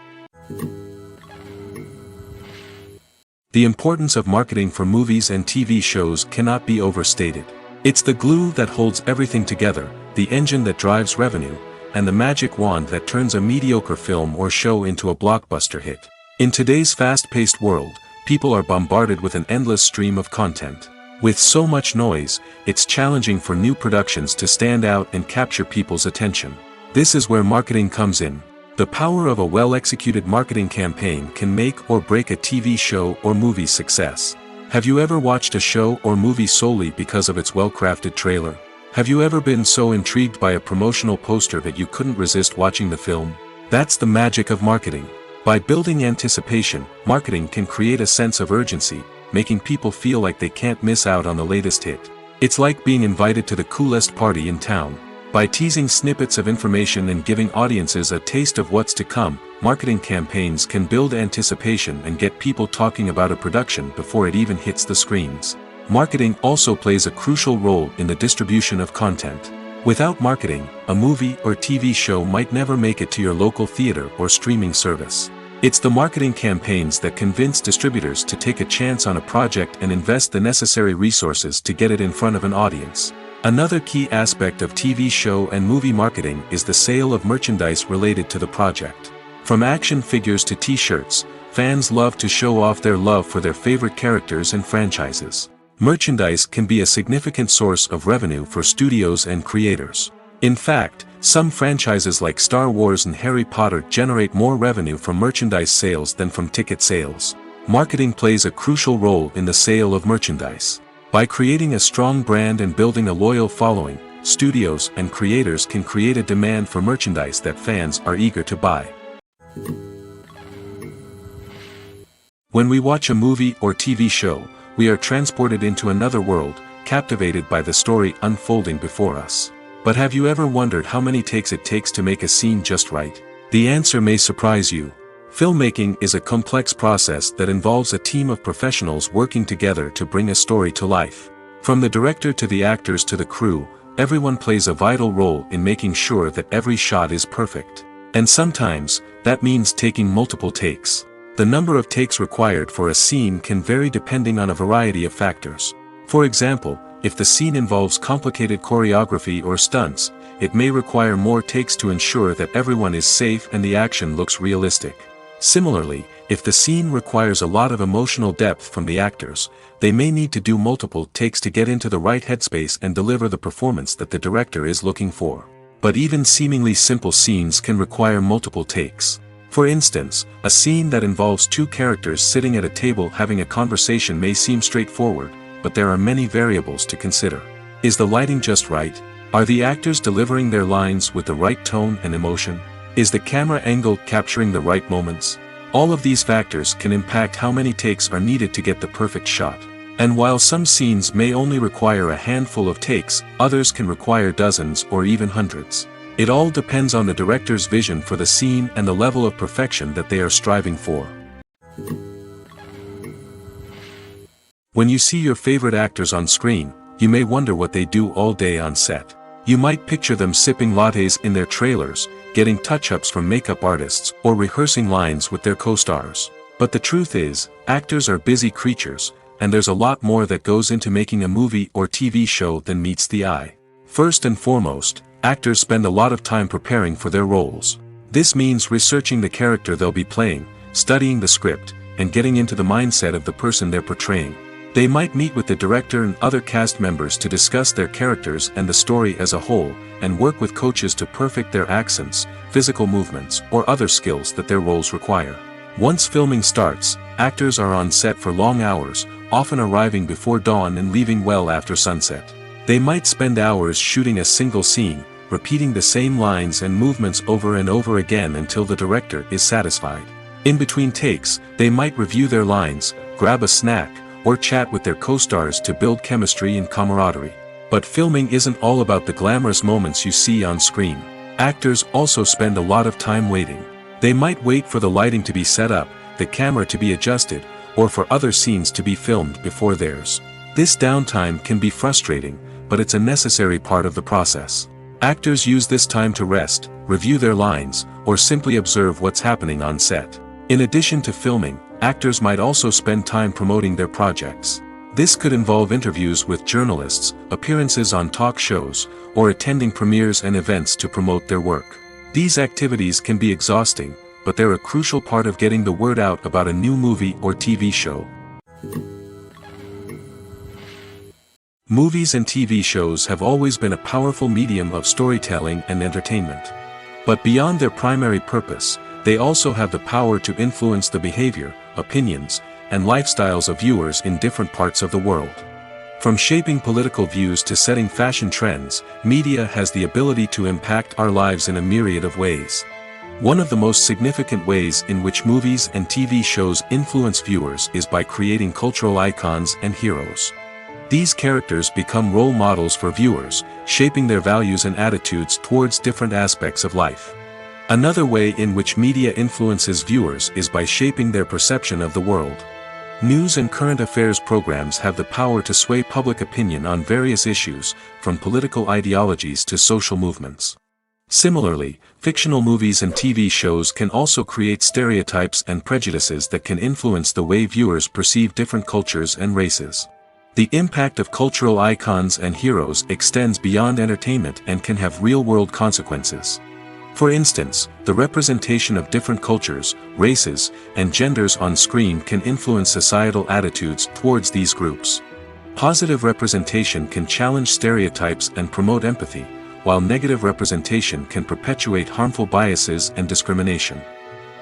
The importance of marketing for movies and TV shows cannot be overstated. It's the glue that holds everything together, the engine that drives revenue, and the magic wand that turns a mediocre film or show into a blockbuster hit. In today's fast-paced world, people are bombarded with an endless stream of content. With so much noise, it's challenging for new productions to stand out and capture people's attention. This is where marketing comes in. The power of a well-executed marketing campaign can make or break a TV show or movie's success. Have you ever watched a show or movie solely because of its well-crafted trailer? Have you ever been so intrigued by a promotional poster that you couldn't resist watching the film? That's the magic of marketing. By building anticipation, marketing can create a sense of urgency, making people feel like they can't miss out on the latest hit. It's like being invited to the coolest party in town. By teasing snippets of information and giving audiences a taste of what's to come, marketing campaigns can build anticipation and get people talking about a production before it even hits the screens. Marketing also plays a crucial role in the distribution of content. Without marketing, a movie or TV show might never make it to your local theater or streaming service. It's the marketing campaigns that convince distributors to take a chance on a project and invest the necessary resources to get it in front of an audience. Another key aspect of TV show and movie marketing is the sale of merchandise related to the project. From action figures to t-shirts, fans love to show off their love for their favorite characters and franchises. Merchandise can be a significant source of revenue for studios and creators. In fact, some franchises like Star Wars and Harry Potter generate more revenue from merchandise sales than from ticket sales. Marketing plays a crucial role in the sale of merchandise. By creating a strong brand and building a loyal following, studios and creators can create a demand for merchandise that fans are eager to buy. When we watch a movie or TV show, we are transported into another world, captivated by the story unfolding before us. But have you ever wondered how many takes it takes to make a scene just right? The answer may surprise you. Filmmaking is a complex process that involves a team of professionals working together to bring a story to life. From the director to the actors to the crew, everyone plays a vital role in making sure that every shot is perfect. And sometimes, that means taking multiple takes. The number of takes required for a scene can vary depending on a variety of factors. For example, if the scene involves complicated choreography or stunts, it may require more takes to ensure that everyone is safe and the action looks realistic. Similarly, if the scene requires a lot of emotional depth from the actors, they may need to do multiple takes to get into the right headspace and deliver the performance that the director is looking for. But even seemingly simple scenes can require multiple takes. For instance, a scene that involves two characters sitting at a table having a conversation may seem straightforward, but there are many variables to consider. Is the lighting just right? Are the actors delivering their lines with the right tone and emotion? Is the camera angle capturing the right moments? All of these factors can impact how many takes are needed to get the perfect shot. And while some scenes may only require a handful of takes, others can require dozens or even hundreds. It all depends on the director's vision for the scene and the level of perfection that they are striving for. When you see your favorite actors on screen, you may wonder what they do all day on set. You might picture them sipping lattes in their trailers, getting touch-ups from makeup artists, or rehearsing lines with their co-stars. But the truth is, actors are busy creatures, and there's a lot more that goes into making a movie or TV show than meets the eye. First and foremost, actors spend a lot of time preparing for their roles. This means researching the character they'll be playing, studying the script, and getting into the mindset of the person they're portraying. They might meet with the director and other cast members to discuss their characters and the story as a whole, and work with coaches to perfect their accents, physical movements, or other skills that their roles require. Once filming starts, actors are on set for long hours, often arriving before dawn and leaving well after sunset. They might spend hours shooting a single scene, repeating the same lines and movements over and over again until the director is satisfied. In between takes, they might review their lines, grab a snack, or chat with their co-stars to build chemistry and camaraderie. But filming isn't all about the glamorous moments you see on screen. Actors also spend a lot of time waiting. They might wait for the lighting to be set up, the camera to be adjusted, or for other scenes to be filmed before theirs. This downtime can be frustrating, but it's a necessary part of the process. Actors use this time to rest, review their lines, or simply observe what's happening on set. In addition to filming, actors might also spend time promoting their projects. This could involve interviews with journalists, appearances on talk shows, or attending premieres and events to promote their work. These activities can be exhausting, but they're a crucial part of getting the word out about a new movie or TV show. Movies and TV shows have always been a powerful medium of storytelling and entertainment. But beyond their primary purpose, they also have the power to influence the behavior, opinions, and lifestyles of viewers in different parts of the world. From shaping political views to setting fashion trends, media has the ability to impact our lives in a myriad of ways. One of the most significant ways in which movies and TV shows influence viewers is by creating cultural icons and heroes. These characters become role models for viewers, shaping their values and attitudes towards different aspects of life. Another way in which media influences viewers is by shaping their perception of the world. News and current affairs programs have the power to sway public opinion on various issues, from political ideologies to social movements. Similarly, fictional movies and TV shows can also create stereotypes and prejudices that can influence the way viewers perceive different cultures and races. The impact of cultural icons and heroes extends beyond entertainment and can have real-world consequences. For instance, the representation of different cultures, races, and genders on screen can influence societal attitudes towards these groups. Positive representation can challenge stereotypes and promote empathy, while negative representation can perpetuate harmful biases and discrimination.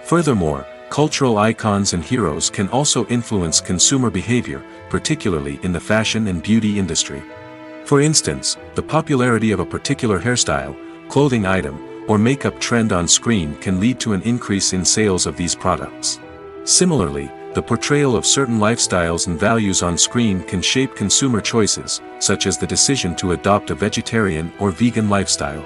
Furthermore, cultural icons and heroes can also influence consumer behavior, particularly in the fashion and beauty industry. For instance, the popularity of a particular hairstyle, clothing item, or makeup trend on screen can lead to an increase in sales of these products. Similarly, the portrayal of certain lifestyles and values on screen can shape consumer choices, such as the decision to adopt a vegetarian or vegan lifestyle.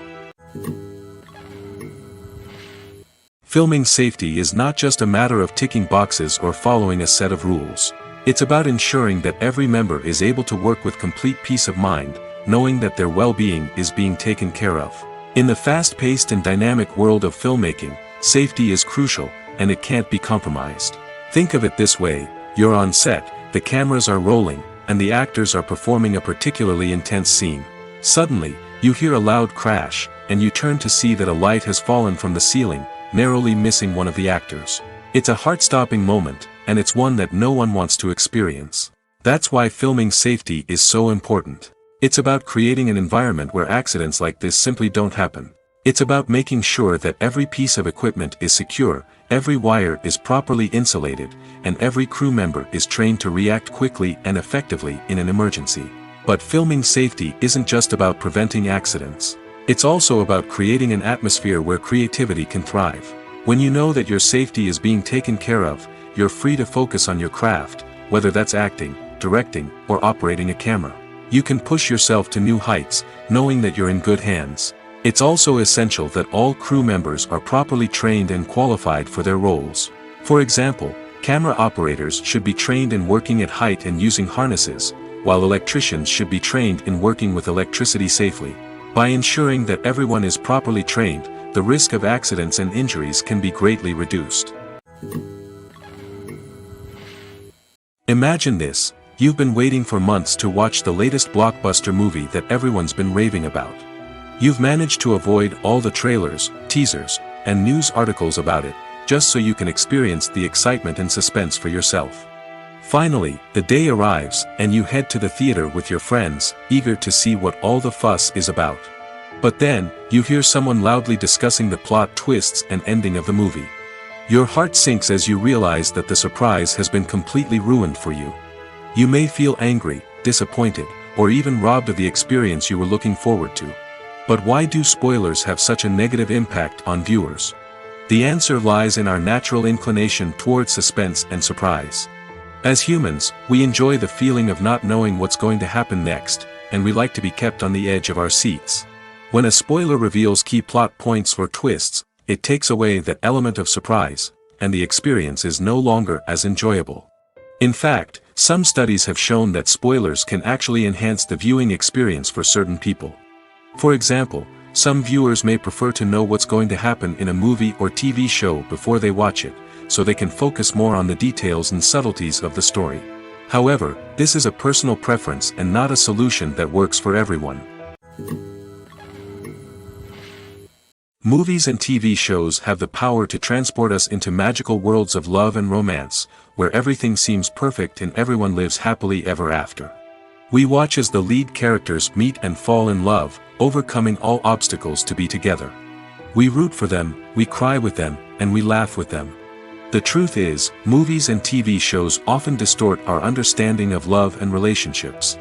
Filming safety is not just a matter of ticking boxes or following a set of rules. It's about ensuring that every member is able to work with complete peace of mind, knowing that their well-being is being taken care of. In the fast-paced and dynamic world of filmmaking, safety is crucial, and it can't be compromised. Think of it this way: you're on set, the cameras are rolling, and the actors are performing a particularly intense scene. Suddenly, you hear a loud crash, and you turn to see that a light has fallen from the ceiling, narrowly missing one of the actors. It's a heart-stopping moment, and it's one that no one wants to experience. That's why filming safety is so important. It's about creating an environment where accidents like this simply don't happen. It's about making sure that every piece of equipment is secure, every wire is properly insulated, and every crew member is trained to react quickly and effectively in an emergency. But filming safety isn't just about preventing accidents. It's also about creating an atmosphere where creativity can thrive. When you know that your safety is being taken care of, you're free to focus on your craft, whether that's acting, directing, or operating a camera. You can push yourself to new heights, knowing that you're in good hands. It's also essential that all crew members are properly trained and qualified for their roles. For example, camera operators should be trained in working at height and using harnesses, while electricians should be trained in working with electricity safely. By ensuring that everyone is properly trained, the risk of accidents and injuries can be greatly reduced. Imagine this: you've been waiting for months to watch the latest blockbuster movie that everyone's been raving about. You've managed to avoid all the trailers, teasers, and news articles about it, just so you can experience the excitement and suspense for yourself. Finally, the day arrives, and you head to the theater with your friends, eager to see what all the fuss is about. But then, you hear someone loudly discussing the plot twists and ending of the movie. Your heart sinks as you realize that the surprise has been completely ruined for you. You may feel angry, disappointed, or even robbed of the experience you were looking forward to. But why do spoilers have such a negative impact on viewers? The answer lies in our natural inclination towards suspense and surprise. As humans, we enjoy the feeling of not knowing what's going to happen next, and we like to be kept on the edge of our seats. When a spoiler reveals key plot points or twists, it takes away that element of surprise, and the experience is no longer as enjoyable. In fact, some studies have shown that spoilers can actually enhance the viewing experience for certain people. For example, some viewers may prefer to know what's going to happen in a movie or TV show before they watch it, so they can focus more on the details and subtleties of the story. However, this is a personal preference and not a solution that works for everyone. Movies and TV shows have the power to transport us into magical worlds of love and romance, where everything seems perfect and everyone lives happily ever after. We watch as the lead characters meet and fall in love, overcoming all obstacles to be together. We root for them, we cry with them, and we laugh with them. The truth is, movies and TV shows often distort our understanding of love and relationships.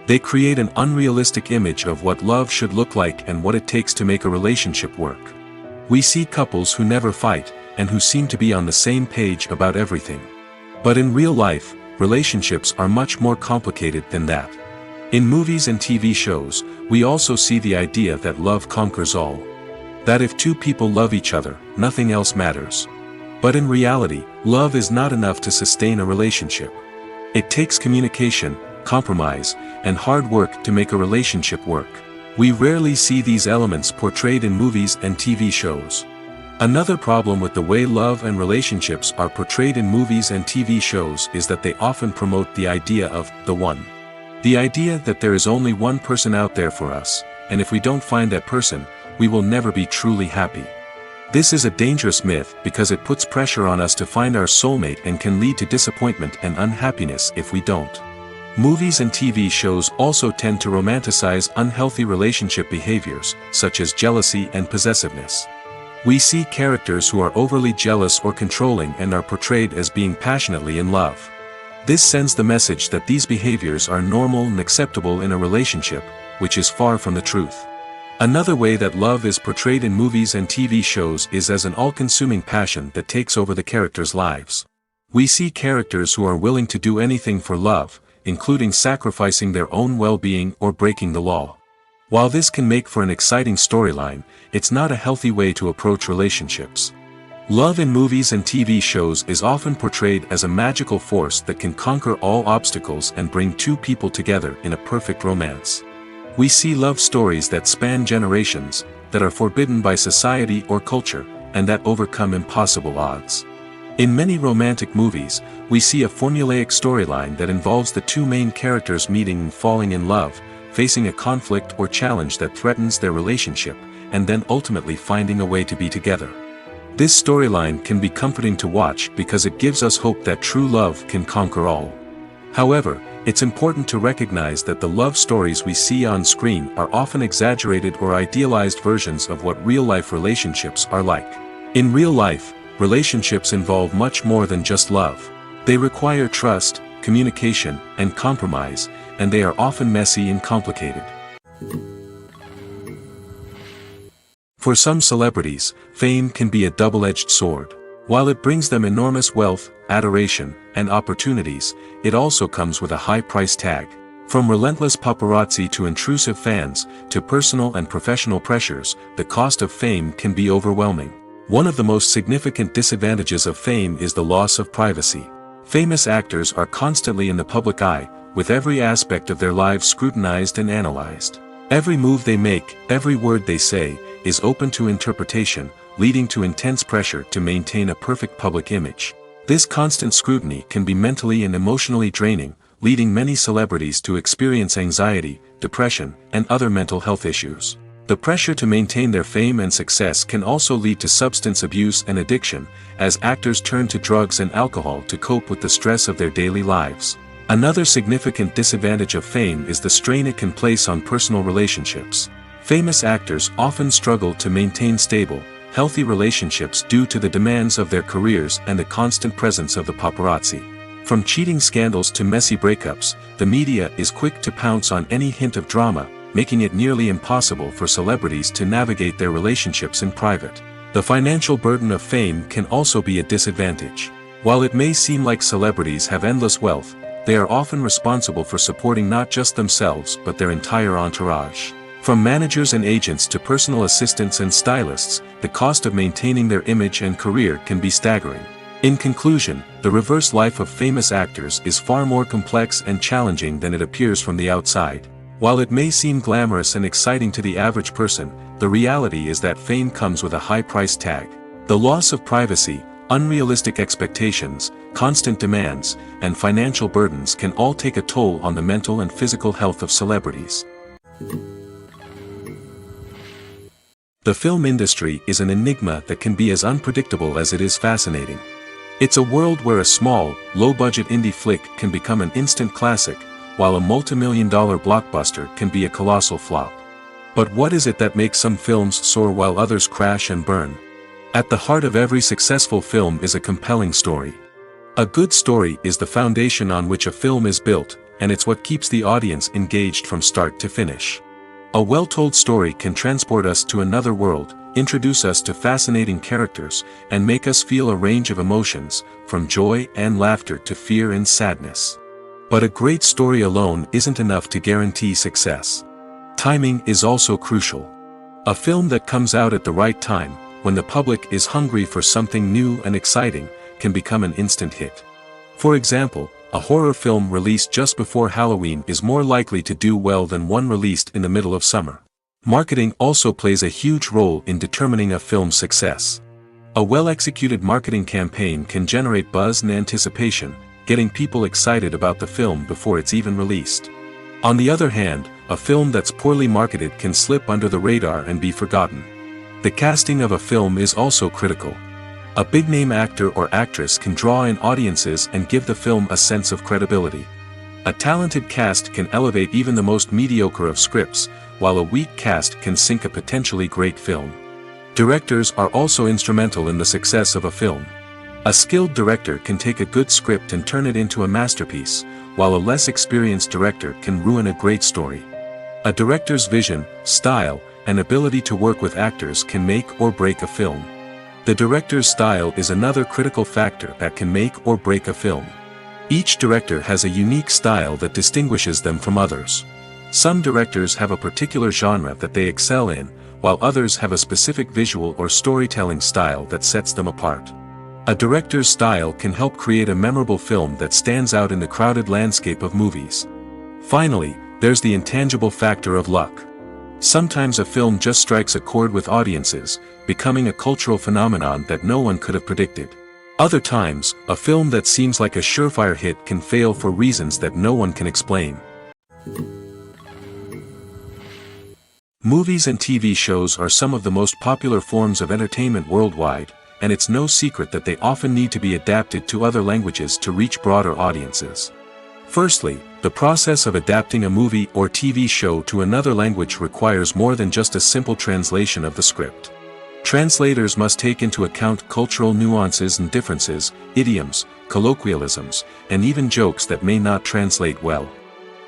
They create an unrealistic image of what love should look like and what it takes to make a relationship work. We see couples who never fight, and who seem to be on the same page about everything. But in real life, relationships are much more complicated than that. In movies and TV shows, we also see the idea that love conquers all. That if two people love each other, nothing else matters. But in reality, love is not enough to sustain a relationship. It takes communication, compromise, and hard work to make a relationship work. We rarely see these elements portrayed in movies and TV shows. Another problem with the way love and relationships are portrayed in movies and TV shows is that they often promote the idea of the one. The idea that there is only one person out there for us, and if we don't find that person, we will never be truly happy. This is a dangerous myth because it puts pressure on us to find our soulmate and can lead to disappointment and unhappiness if we don't. Movies and TV shows also tend to romanticize unhealthy relationship behaviors, such as jealousy and possessiveness. We see characters who are overly jealous or controlling and are portrayed as being passionately in love. This sends the message that these behaviors are normal and acceptable in a relationship, which is far from the truth. Another way that love is portrayed in movies and TV shows is as an all-consuming passion that takes over the characters' lives. We see characters who are willing to do anything for love, including sacrificing their own well-being or breaking the law. While this can make for an exciting storyline, it's not a healthy way to approach relationships. Love in movies and TV shows is often portrayed as a magical force that can conquer all obstacles and bring two people together in a perfect romance. We see love stories that span generations, that are forbidden by society or culture, and that overcome impossible odds. In many romantic movies, we see a formulaic storyline that involves the two main characters meeting and falling in love, facing a conflict or challenge that threatens their relationship, and then ultimately finding a way to be together. This storyline can be comforting to watch because it gives us hope that true love can conquer all. However, it's important to recognize that the love stories we see on screen are often exaggerated or idealized versions of what real-life relationships are like. In real life, relationships involve much more than just love. They require trust, communication, and compromise, and they are often messy and complicated. For some celebrities, fame can be a double-edged sword. While it brings them enormous wealth, adoration, and opportunities, it also comes with a high price tag. From relentless paparazzi to intrusive fans, to personal and professional pressures, the cost of fame can be overwhelming. One of the most significant disadvantages of fame is the loss of privacy. Famous actors are constantly in the public eye, with every aspect of their lives scrutinized and analyzed. Every move they make, every word they say, is open to interpretation, leading to intense pressure to maintain a perfect public image. This constant scrutiny can be mentally and emotionally draining, leading many celebrities to experience anxiety, depression, and other mental health issues. The pressure to maintain their fame and success can also lead to substance abuse and addiction, as actors turn to drugs and alcohol to cope with the stress of their daily lives. Another significant disadvantage of fame is the strain it can place on personal relationships. Famous actors often struggle to maintain stable, healthy relationships due to the demands of their careers and the constant presence of the paparazzi. From cheating scandals to messy breakups, the media is quick to pounce on any hint of drama, making it nearly impossible for celebrities to navigate their relationships in private. The financial burden of fame can also be a disadvantage. While it may seem like celebrities have endless wealth, they are often responsible for supporting not just themselves but their entire entourage. From managers and agents to personal assistants and stylists, the cost of maintaining their image and career can be staggering. In conclusion, the reverse life of famous actors is far more complex and challenging than it appears from the outside. While it may seem glamorous and exciting to the average person, the reality is that fame comes with a high price tag. The loss of privacy, unrealistic expectations, constant demands, and financial burdens can all take a toll on the mental and physical health of celebrities. The film industry is an enigma that can be as unpredictable as it is fascinating. It's a world where a small, low-budget indie flick can become an instant classic, while a multi-million-dollar blockbuster can be a colossal flop. But what is it that makes some films soar while others crash and burn? At the heart of every successful film is a compelling story. A good story is the foundation on which a film is built, and it's what keeps the audience engaged from start to finish. A well-told story can transport us to another world, introduce us to fascinating characters, and make us feel a range of emotions, from joy and laughter to fear and sadness. But a great story alone isn't enough to guarantee success. Timing is also crucial. A film that comes out at the right time, when the public is hungry for something new and exciting, can become an instant hit. For example, a horror film released just before Halloween is more likely to do well than one released in the middle of summer. Marketing also plays a huge role in determining a film's success. A well-executed marketing campaign can generate buzz and anticipation, getting people excited about the film before it's even released. On the other hand, a film that's poorly marketed can slip under the radar and be forgotten. The casting of a film is also critical. A big-name actor or actress can draw in audiences and give the film a sense of credibility. A talented cast can elevate even the most mediocre of scripts, while a weak cast can sink a potentially great film. Directors are also instrumental in the success of a film. A skilled director can take a good script and turn it into a masterpiece, while a less experienced director can ruin a great story. A director's vision, style, and ability to work with actors can make or break a film. The director's style is another critical factor that can make or break a film. Each director has a unique style that distinguishes them from others. Some directors have a particular genre that they excel in, while others have a specific visual or storytelling style that sets them apart. A director's style can help create a memorable film that stands out in the crowded landscape of movies. Finally, there's the intangible factor of luck. Sometimes a film just strikes a chord with audiences, becoming a cultural phenomenon that no one could have predicted. Other times, a film that seems like a surefire hit can fail for reasons that no one can explain. Movies and TV shows are some of the most popular forms of entertainment worldwide, and it's no secret that they often need to be adapted to other languages to reach broader audiences. Firstly, the process of adapting a movie or TV show to another language requires more than just a simple translation of the script. Translators must take into account cultural nuances and differences, idioms, colloquialisms, and even jokes that may not translate well.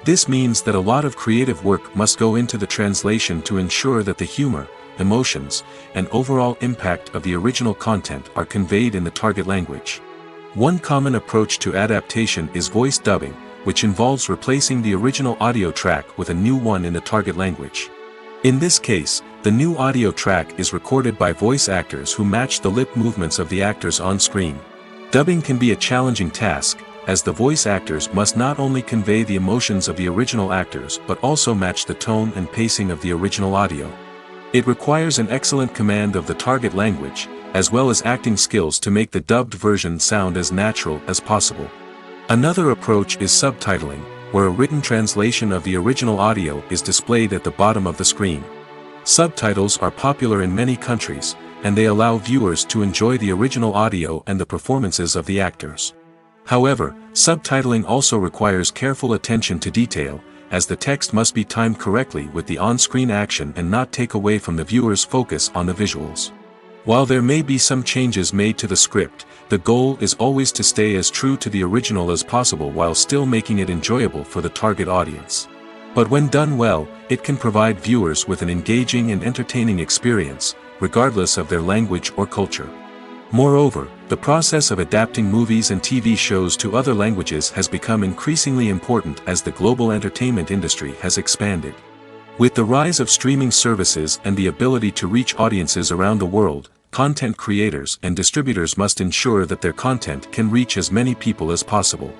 This means that a lot of creative work must go into the translation to ensure that the humor, emotions, and overall impact of the original content are conveyed in the target language. One common approach to adaptation is voice dubbing, which involves replacing the original audio track with a new one in the target language. In this case, the new audio track is recorded by voice actors who match the lip movements of the actors on screen. Dubbing can be a challenging task, as the voice actors must not only convey the emotions of the original actors but also match the tone and pacing of the original audio. It requires an excellent command of the target language, as well as acting skills to make the dubbed version sound as natural as possible. Another approach is subtitling, where a written translation of the original audio is displayed at the bottom of the screen. Subtitles are popular in many countries, and they allow viewers to enjoy the original audio and the performances of the actors. However, subtitling also requires careful attention to detail, as the text must be timed correctly with the on-screen action and not take away from the viewer's focus on the visuals. While there may be some changes made to the script, the goal is always to stay as true to the original as possible while still making it enjoyable for the target audience. But when done well, it can provide viewers with an engaging and entertaining experience, regardless of their language or culture. Moreover, the process of adapting movies and TV shows to other languages has become increasingly important as the global entertainment industry has expanded. With the rise of streaming services and the ability to reach audiences around the world, content creators and distributors must ensure that their content can reach as many people as possible.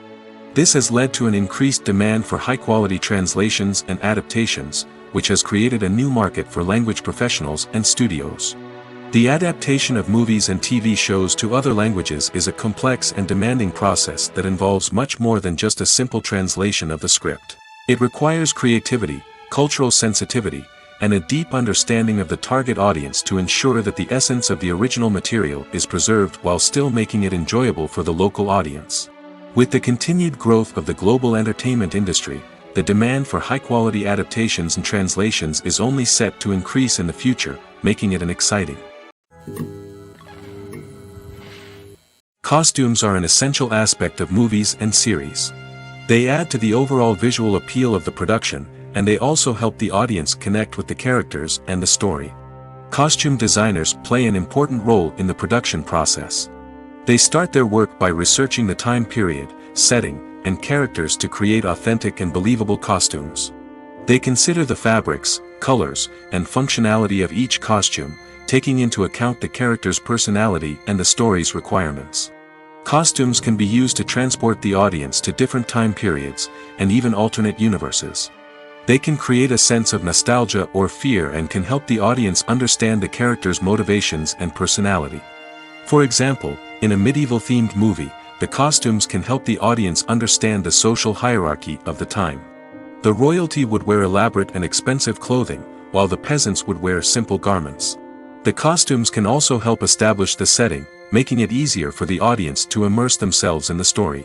This has led to an increased demand for high-quality translations and adaptations, which has created a new market for language professionals and studios. The adaptation of movies and TV shows to other languages is a complex and demanding process that involves much more than just a simple translation of the script. It requires creativity, cultural sensitivity, and a deep understanding of the target audience to ensure that the essence of the original material is preserved while still making it enjoyable for the local audience. With the continued growth of the global entertainment industry, the demand for high-quality adaptations and translations is only set to increase in the future, making it exciting. Costumes are an essential aspect of movies and series. They add to the overall visual appeal of the production, and they also help the audience connect with the characters and the story. Costume designers play an important role in the production process. They start their work by researching the time period, setting, and characters to create authentic and believable costumes. They consider the fabrics, colors, and functionality of each costume, taking into account the character's personality and the story's requirements. Costumes can be used to transport the audience to different time periods, and even alternate universes. They can create a sense of nostalgia or fear and can help the audience understand the character's motivations and personality. For example, in a medieval-themed movie, the costumes can help the audience understand the social hierarchy of the time. The royalty would wear elaborate and expensive clothing, while the peasants would wear simple garments. The costumes can also help establish the setting, making it easier for the audience to immerse themselves in the story.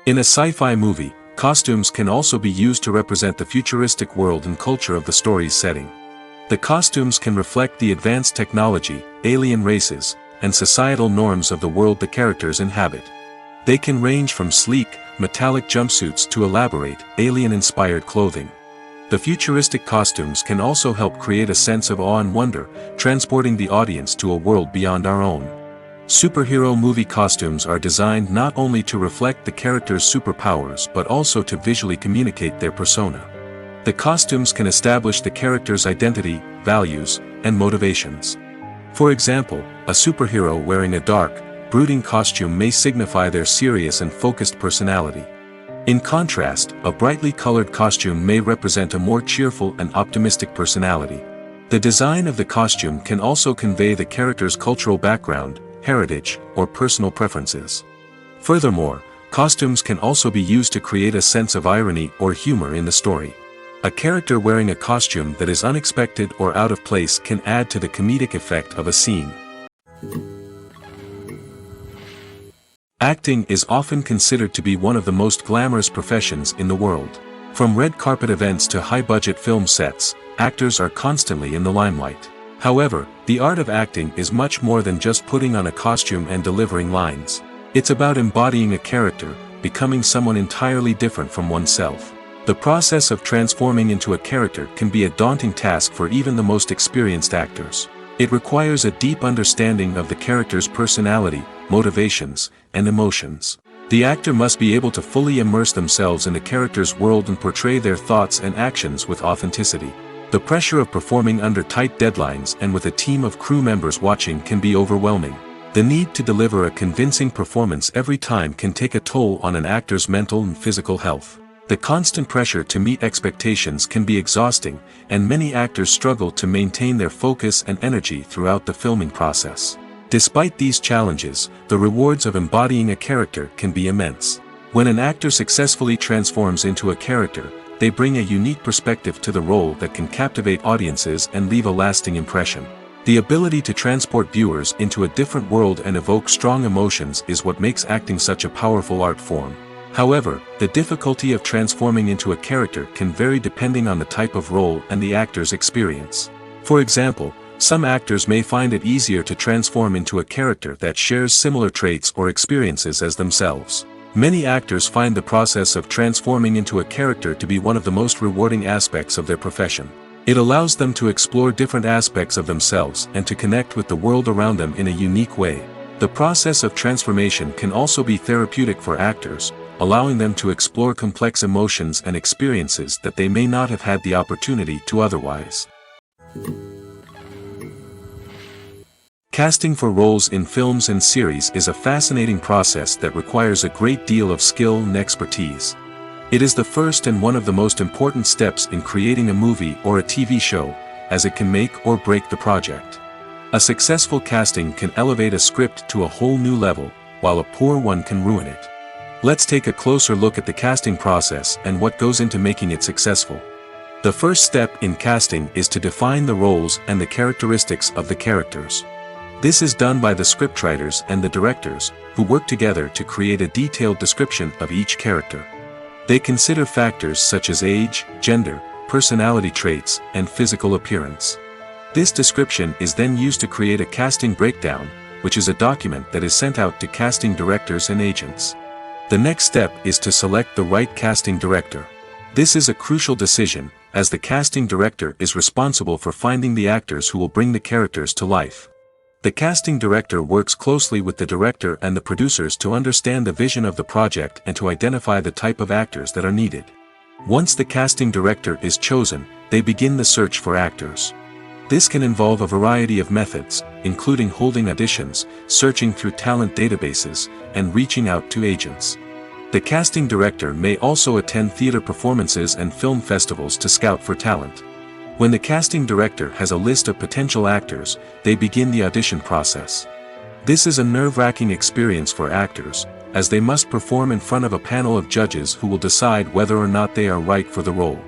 In a sci-fi movie, costumes can also be used to represent the futuristic world and culture of the story's setting. The costumes can reflect the advanced technology, alien races, and societal norms of the world the characters inhabit. They can range from sleek, metallic jumpsuits to elaborate, alien-inspired clothing. The futuristic costumes can also help create a sense of awe and wonder, transporting the audience to a world beyond our own. Superhero movie costumes are designed not only to reflect the character's superpowers but also to visually communicate their persona. The costumes can establish the character's identity, values, and motivations. For example, a superhero wearing a dark, brooding costume may signify their serious and focused personality. In contrast, a brightly colored costume may represent a more cheerful and optimistic personality. The design of the costume can also convey the character's cultural background, heritage, or personal preferences. Furthermore, costumes can also be used to create a sense of irony or humor in the story. A character wearing a costume that is unexpected or out of place can add to the comedic effect of a scene. Acting is often considered to be one of the most glamorous professions in the world. From red carpet events to high-budget film sets, actors are constantly in the limelight. However, the art of acting is much more than just putting on a costume and delivering lines. It's about embodying a character, becoming someone entirely different from oneself. The process of transforming into a character can be a daunting task for even the most experienced actors. It requires a deep understanding of the character's personality, motivations, and emotions. The actor must be able to fully immerse themselves in the character's world and portray their thoughts and actions with authenticity. The pressure of performing under tight deadlines and with a team of crew members watching can be overwhelming. The need to deliver a convincing performance every time can take a toll on an actor's mental and physical health. The constant pressure to meet expectations can be exhausting, and many actors struggle to maintain their focus and energy throughout the filming process. Despite these challenges, the rewards of embodying a character can be immense. When an actor successfully transforms into a character, they bring a unique perspective to the role that can captivate audiences and leave a lasting impression. The ability to transport viewers into a different world and evoke strong emotions is what makes acting such a powerful art form. However, the difficulty of transforming into a character can vary depending on the type of role and the actor's experience. For example, some actors may find it easier to transform into a character that shares similar traits or experiences as themselves. Many actors find the process of transforming into a character to be one of the most rewarding aspects of their profession. It allows them to explore different aspects of themselves and to connect with the world around them in a unique way. The process of transformation can also be therapeutic for actors, allowing them to explore complex emotions and experiences that they may not have had the opportunity to otherwise. Casting for roles in films and series is a fascinating process that requires a great deal of skill and expertise. It is the first and one of the most important steps in creating a movie or a TV show, as it can make or break the project. A successful casting can elevate a script to a whole new level, while a poor one can ruin it. Let's take a closer look at the casting process and what goes into making it successful. The first step in casting is to define the roles and the characteristics of the characters. This is done by the scriptwriters and the directors, who work together to create a detailed description of each character. They consider factors such as age, gender, personality traits, and physical appearance. This description is then used to create a casting breakdown, which is a document that is sent out to casting directors and agents. The next step is to select the right casting director. This is a crucial decision, as the casting director is responsible for finding the actors who will bring the characters to life. The casting director works closely with the director and the producers to understand the vision of the project and to identify the type of actors that are needed. Once the casting director is chosen, they begin the search for actors. This can involve a variety of methods, including holding auditions, searching through talent databases, and reaching out to agents. The casting director may also attend theater performances and film festivals to scout for talent. When the casting director has a list of potential actors, they begin the audition process. This is a nerve-wracking experience for actors, as they must perform in front of a panel of judges who will decide whether or not they are right for the role.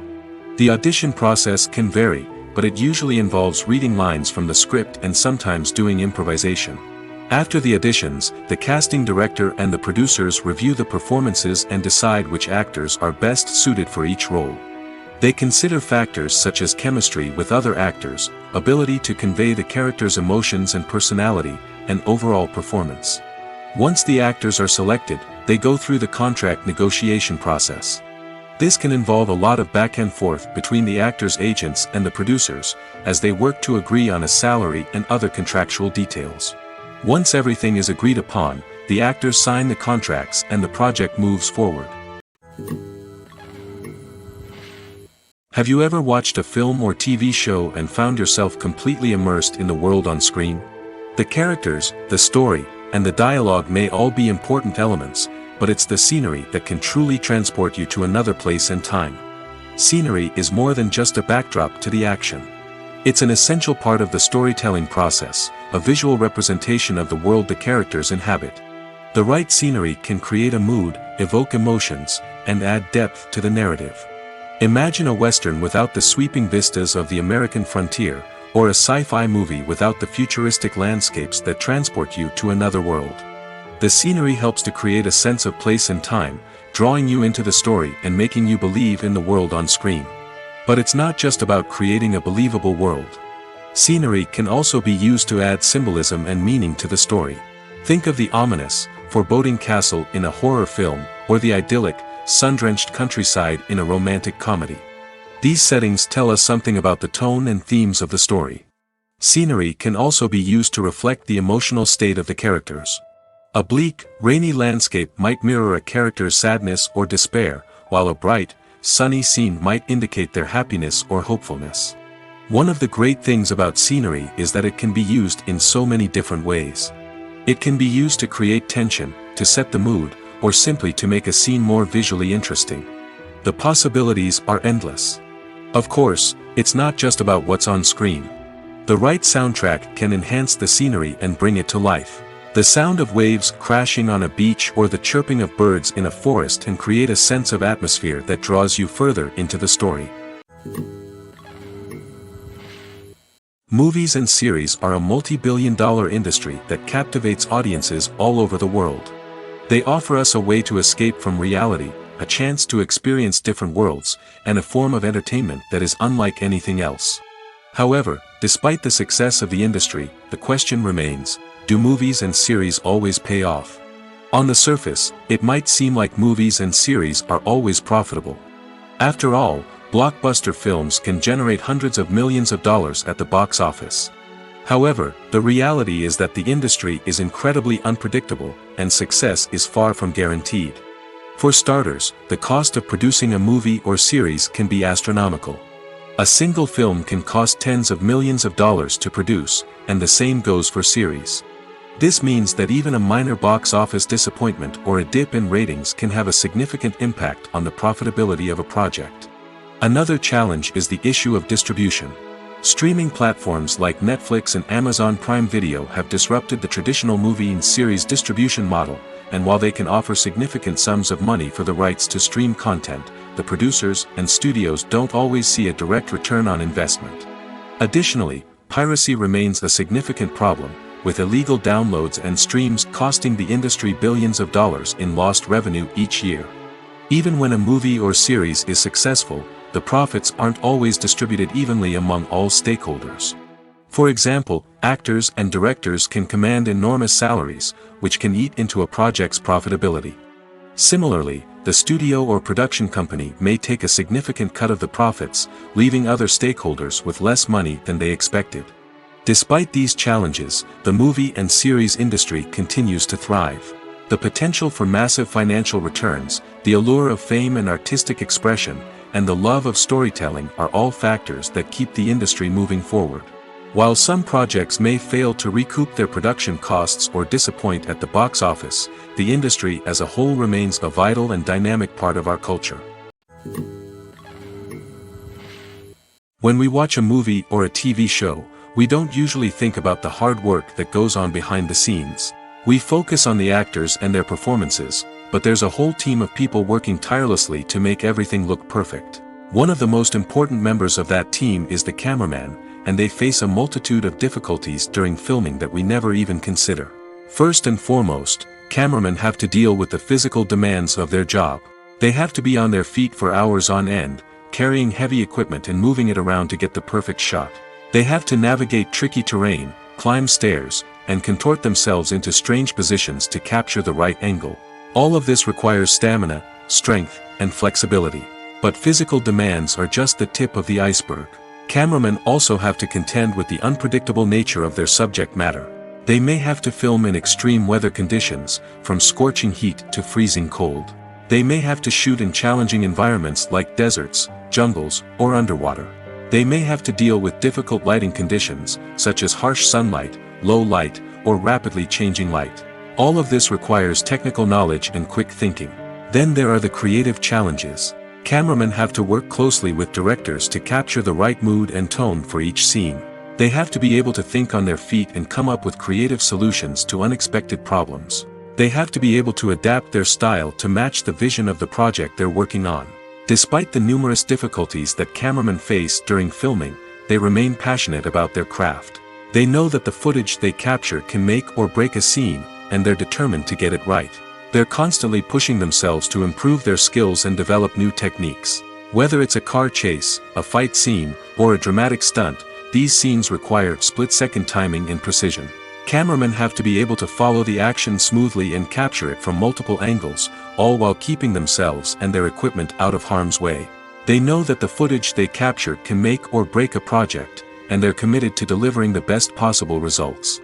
The audition process can vary, but it usually involves reading lines from the script and sometimes doing improvisation. After the auditions, the casting director and the producers review the performances and decide which actors are best suited for each role. They consider factors such as chemistry with other actors, ability to convey the character's emotions and personality, and overall performance. Once the actors are selected, they go through the contract negotiation process. This can involve a lot of back and forth between the actors' agents and the producers, as they work to agree on a salary and other contractual details. Once everything is agreed upon, the actors sign the contracts and the project moves forward. Have you ever watched a film or TV show and found yourself completely immersed in the world on screen? The characters, the story, and the dialogue may all be important elements, but it's the scenery that can truly transport you to another place and time. Scenery is more than just a backdrop to the action. It's an essential part of the storytelling process, a visual representation of the world the characters inhabit. The right scenery can create a mood, evoke emotions, and add depth to the narrative. Imagine a Western without the sweeping vistas of the American frontier, or a sci-fi movie without the futuristic landscapes that transport you to another world. The scenery helps to create a sense of place and time, drawing you into the story and making you believe in the world on screen. But it's not just about creating a believable world. Scenery can also be used to add symbolism and meaning to the story. Think of the ominous, foreboding castle in a horror film, or the idyllic, sun-drenched countryside in a romantic comedy. These settings tell us something about the tone and themes of the story. Scenery can also be used to reflect the emotional state of the characters. A bleak, rainy landscape might mirror a character's sadness or despair, while a bright, sunny scene might indicate their happiness or hopefulness. One of the great things about scenery is that it can be used in so many different ways. It can be used to create tension, to set the mood, or simply to make a scene more visually interesting. The possibilities are endless. Of course, it's not just about what's on screen. The right soundtrack can enhance the scenery and bring it to life. The sound of waves crashing on a beach or the chirping of birds in a forest can create a sense of atmosphere that draws you further into the story. Movies and series are a multi-billion-dollar industry that captivates audiences all over the world. They offer us a way to escape from reality, a chance to experience different worlds, and a form of entertainment that is unlike anything else. However, despite the success of the industry, the question remains, do movies and series always pay off? On the surface, it might seem like movies and series are always profitable. After all, blockbuster films can generate hundreds of millions of dollars at the box office. However, the reality is that the industry is incredibly unpredictable, and success is far from guaranteed. For starters, the cost of producing a movie or series can be astronomical. A single film can cost tens of millions of dollars to produce, and the same goes for series. This means that even a minor box office disappointment or a dip in ratings can have a significant impact on the profitability of a project. Another challenge is the issue of distribution. Streaming platforms like Netflix and Amazon Prime Video have disrupted the traditional movie and series distribution model, and while they can offer significant sums of money for the rights to stream content, the producers and studios don't always see a direct return on investment. Additionally, piracy remains a significant problem, with illegal downloads and streams costing the industry billions of dollars in lost revenue each year. Even when a movie or series is successful, the profits aren't always distributed evenly among all stakeholders. For example, actors and directors can command enormous salaries, which can eat into a project's profitability. Similarly, the studio or production company may take a significant cut of the profits, leaving other stakeholders with less money than they expected. Despite these challenges, the movie and series industry continues to thrive. The potential for massive financial returns, the allure of fame and artistic expression, and the love of storytelling are all factors that keep the industry moving forward. While some projects may fail to recoup their production costs or disappoint at the box office, the industry as a whole remains a vital and dynamic part of our culture. When we watch a movie or a TV show, we don't usually think about the hard work that goes on behind the scenes. We focus on the actors and their performances, but there's a whole team of people working tirelessly to make everything look perfect. One of the most important members of that team is the cameraman, and they face a multitude of difficulties during filming that we never even consider. First and foremost, cameramen have to deal with the physical demands of their job. They have to be on their feet for hours on end, carrying heavy equipment and moving it around to get the perfect shot. They have to navigate tricky terrain, climb stairs, and contort themselves into strange positions to capture the right angle. All of this requires stamina, strength, and flexibility. But physical demands are just the tip of the iceberg. Cameramen also have to contend with the unpredictable nature of their subject matter. They may have to film in extreme weather conditions, from scorching heat to freezing cold. They may have to shoot in challenging environments like deserts, jungles, or underwater. They may have to deal with difficult lighting conditions, such as harsh sunlight, low light, or rapidly changing light. All of this requires technical knowledge and quick thinking. Then there are the creative challenges. Cameramen have to work closely with directors to capture the right mood and tone for each scene. They have to be able to think on their feet and come up with creative solutions to unexpected problems. They have to be able to adapt their style to match the vision of the project they're working on. Despite the numerous difficulties that cameramen face during filming, they remain passionate about their craft. They know that the footage they capture can make or break a scene, and they're determined to get it right. They're constantly pushing themselves to improve their skills and develop new techniques. Whether it's a car chase, a fight scene, or a dramatic stunt, these scenes require split-second timing and precision. Cameramen have to be able to follow the action smoothly and capture it from multiple angles, all while keeping themselves and their equipment out of harm's way. They know that the footage they capture can make or break a project, and they're committed to delivering the best possible results.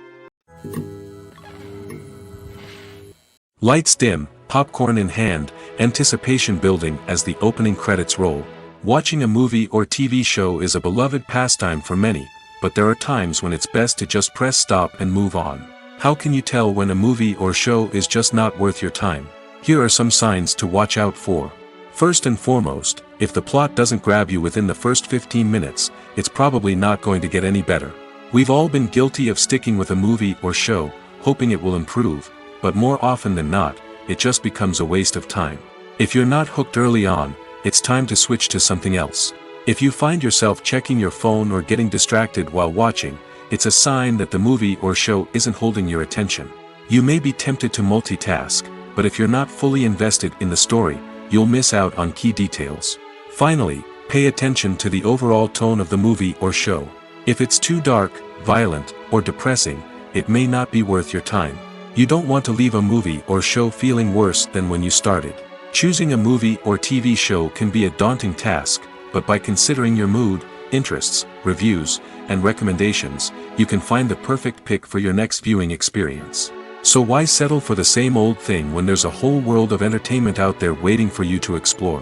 Lights dim, popcorn in hand, anticipation building as the opening credits roll. Watching a movie or TV show is a beloved pastime for many, but there are times when it's best to just press stop and move on. How can you tell when a movie or show is just not worth your time? Here are some signs to watch out for. First and foremost, if the plot doesn't grab you within the first 15 minutes, it's probably not going to get any better. We've all been guilty of sticking with a movie or show, hoping it will improve, but more often than not, it just becomes a waste of time. If you're not hooked early on, it's time to switch to something else. If you find yourself checking your phone or getting distracted while watching, it's a sign that the movie or show isn't holding your attention. You may be tempted to multitask, but if you're not fully invested in the story, you'll miss out on key details. Finally, pay attention to the overall tone of the movie or show. If it's too dark, violent, or depressing, it may not be worth your time. You don't want to leave a movie or show feeling worse than when you started. Choosing a movie or TV show can be a daunting task, but by considering your mood, interests, reviews, and recommendations, you can find the perfect pick for your next viewing experience. So why settle for the same old thing when there's a whole world of entertainment out there waiting for you to explore?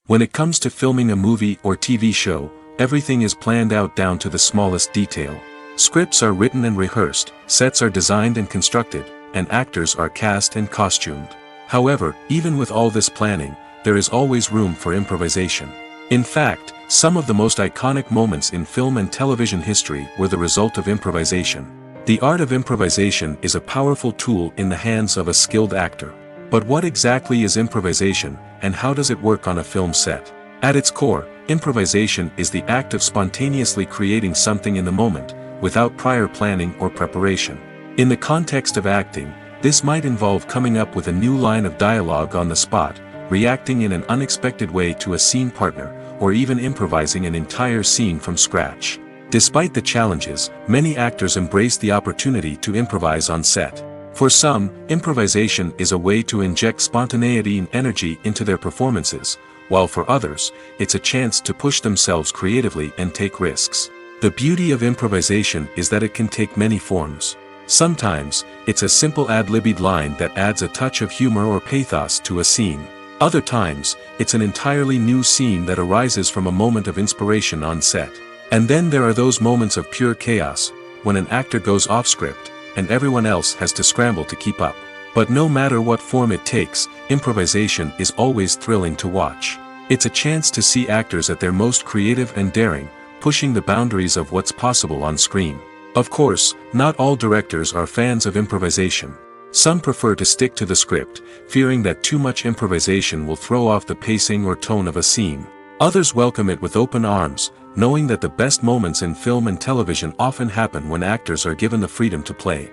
When it comes to filming a movie or TV show, everything is planned out down to the smallest detail. Scripts are written and rehearsed, sets are designed and constructed, and actors are cast and costumed. However, even with all this planning, there is always room for improvisation. In fact, some of the most iconic moments in film and television history were the result of improvisation. The art of improvisation is a powerful tool in the hands of a skilled actor. But what exactly is improvisation, and how does it work on a film set? At its core, improvisation is the act of spontaneously creating something in the moment, without prior planning or preparation. In the context of acting, this might involve coming up with a new line of dialogue on the spot, reacting in an unexpected way to a scene partner, or even improvising an entire scene from scratch. Despite the challenges, many actors embrace the opportunity to improvise on set. For some, improvisation is a way to inject spontaneity and energy into their performances, while for others, it's a chance to push themselves creatively and take risks. The beauty of improvisation is that it can take many forms. Sometimes, it's a simple ad-libbed line that adds a touch of humor or pathos to a scene. Other times, it's an entirely new scene that arises from a moment of inspiration on set. And then there are those moments of pure chaos, when an actor goes off script, and everyone else has to scramble to keep up. But no matter what form it takes, improvisation is always thrilling to watch. It's a chance to see actors at their most creative and daring, pushing the boundaries of what's possible on screen. Of course, not all directors are fans of improvisation. Some prefer to stick to the script, fearing that too much improvisation will throw off the pacing or tone of a scene. Others welcome it with open arms, knowing that the best moments in film and television often happen when actors are given the freedom to play.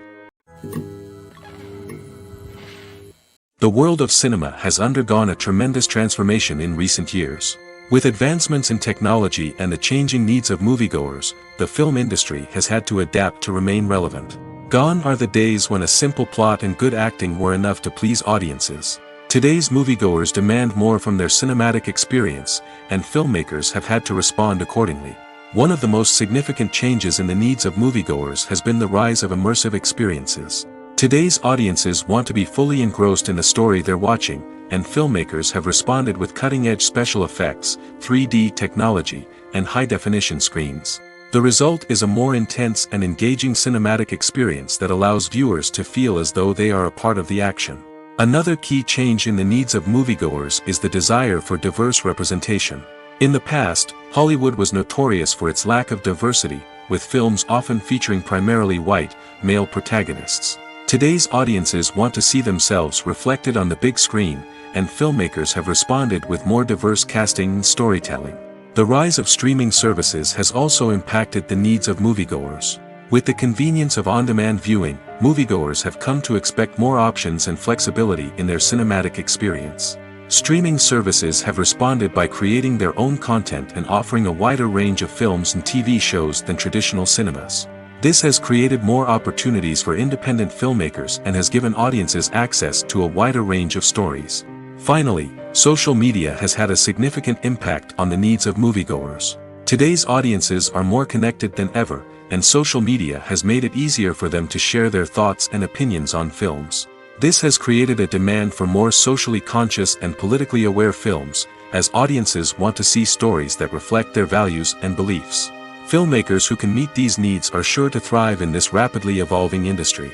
The world of cinema has undergone a tremendous transformation in recent years. With advancements in technology and the changing needs of moviegoers, the film industry has had to adapt to remain relevant. Gone are the days when a simple plot and good acting were enough to please audiences. Today's moviegoers demand more from their cinematic experience, and filmmakers have had to respond accordingly. One of the most significant changes in the needs of moviegoers has been the rise of immersive experiences. Today's audiences want to be fully engrossed in the story they're watching, and filmmakers have responded with cutting-edge special effects, 3D technology, and high-definition screens. The result is a more intense and engaging cinematic experience that allows viewers to feel as though they are a part of the action. Another key change in the needs of moviegoers is the desire for diverse representation. In the past, Hollywood was notorious for its lack of diversity, with films often featuring primarily white, male protagonists. Today's audiences want to see themselves reflected on the big screen, and filmmakers have responded with more diverse casting and storytelling. The rise of streaming services has also impacted the needs of moviegoers. With the convenience of on-demand viewing, moviegoers have come to expect more options and flexibility in their cinematic experience. Streaming services have responded by creating their own content and offering a wider range of films and TV shows than traditional cinemas. This has created more opportunities for independent filmmakers and has given audiences access to a wider range of stories. Finally, social media has had a significant impact on the needs of moviegoers. Today's audiences are more connected than ever, and social media has made it easier for them to share their thoughts and opinions on films. This has created a demand for more socially conscious and politically aware films, as audiences want to see stories that reflect their values and beliefs. Filmmakers who can meet these needs are sure to thrive in this rapidly evolving industry.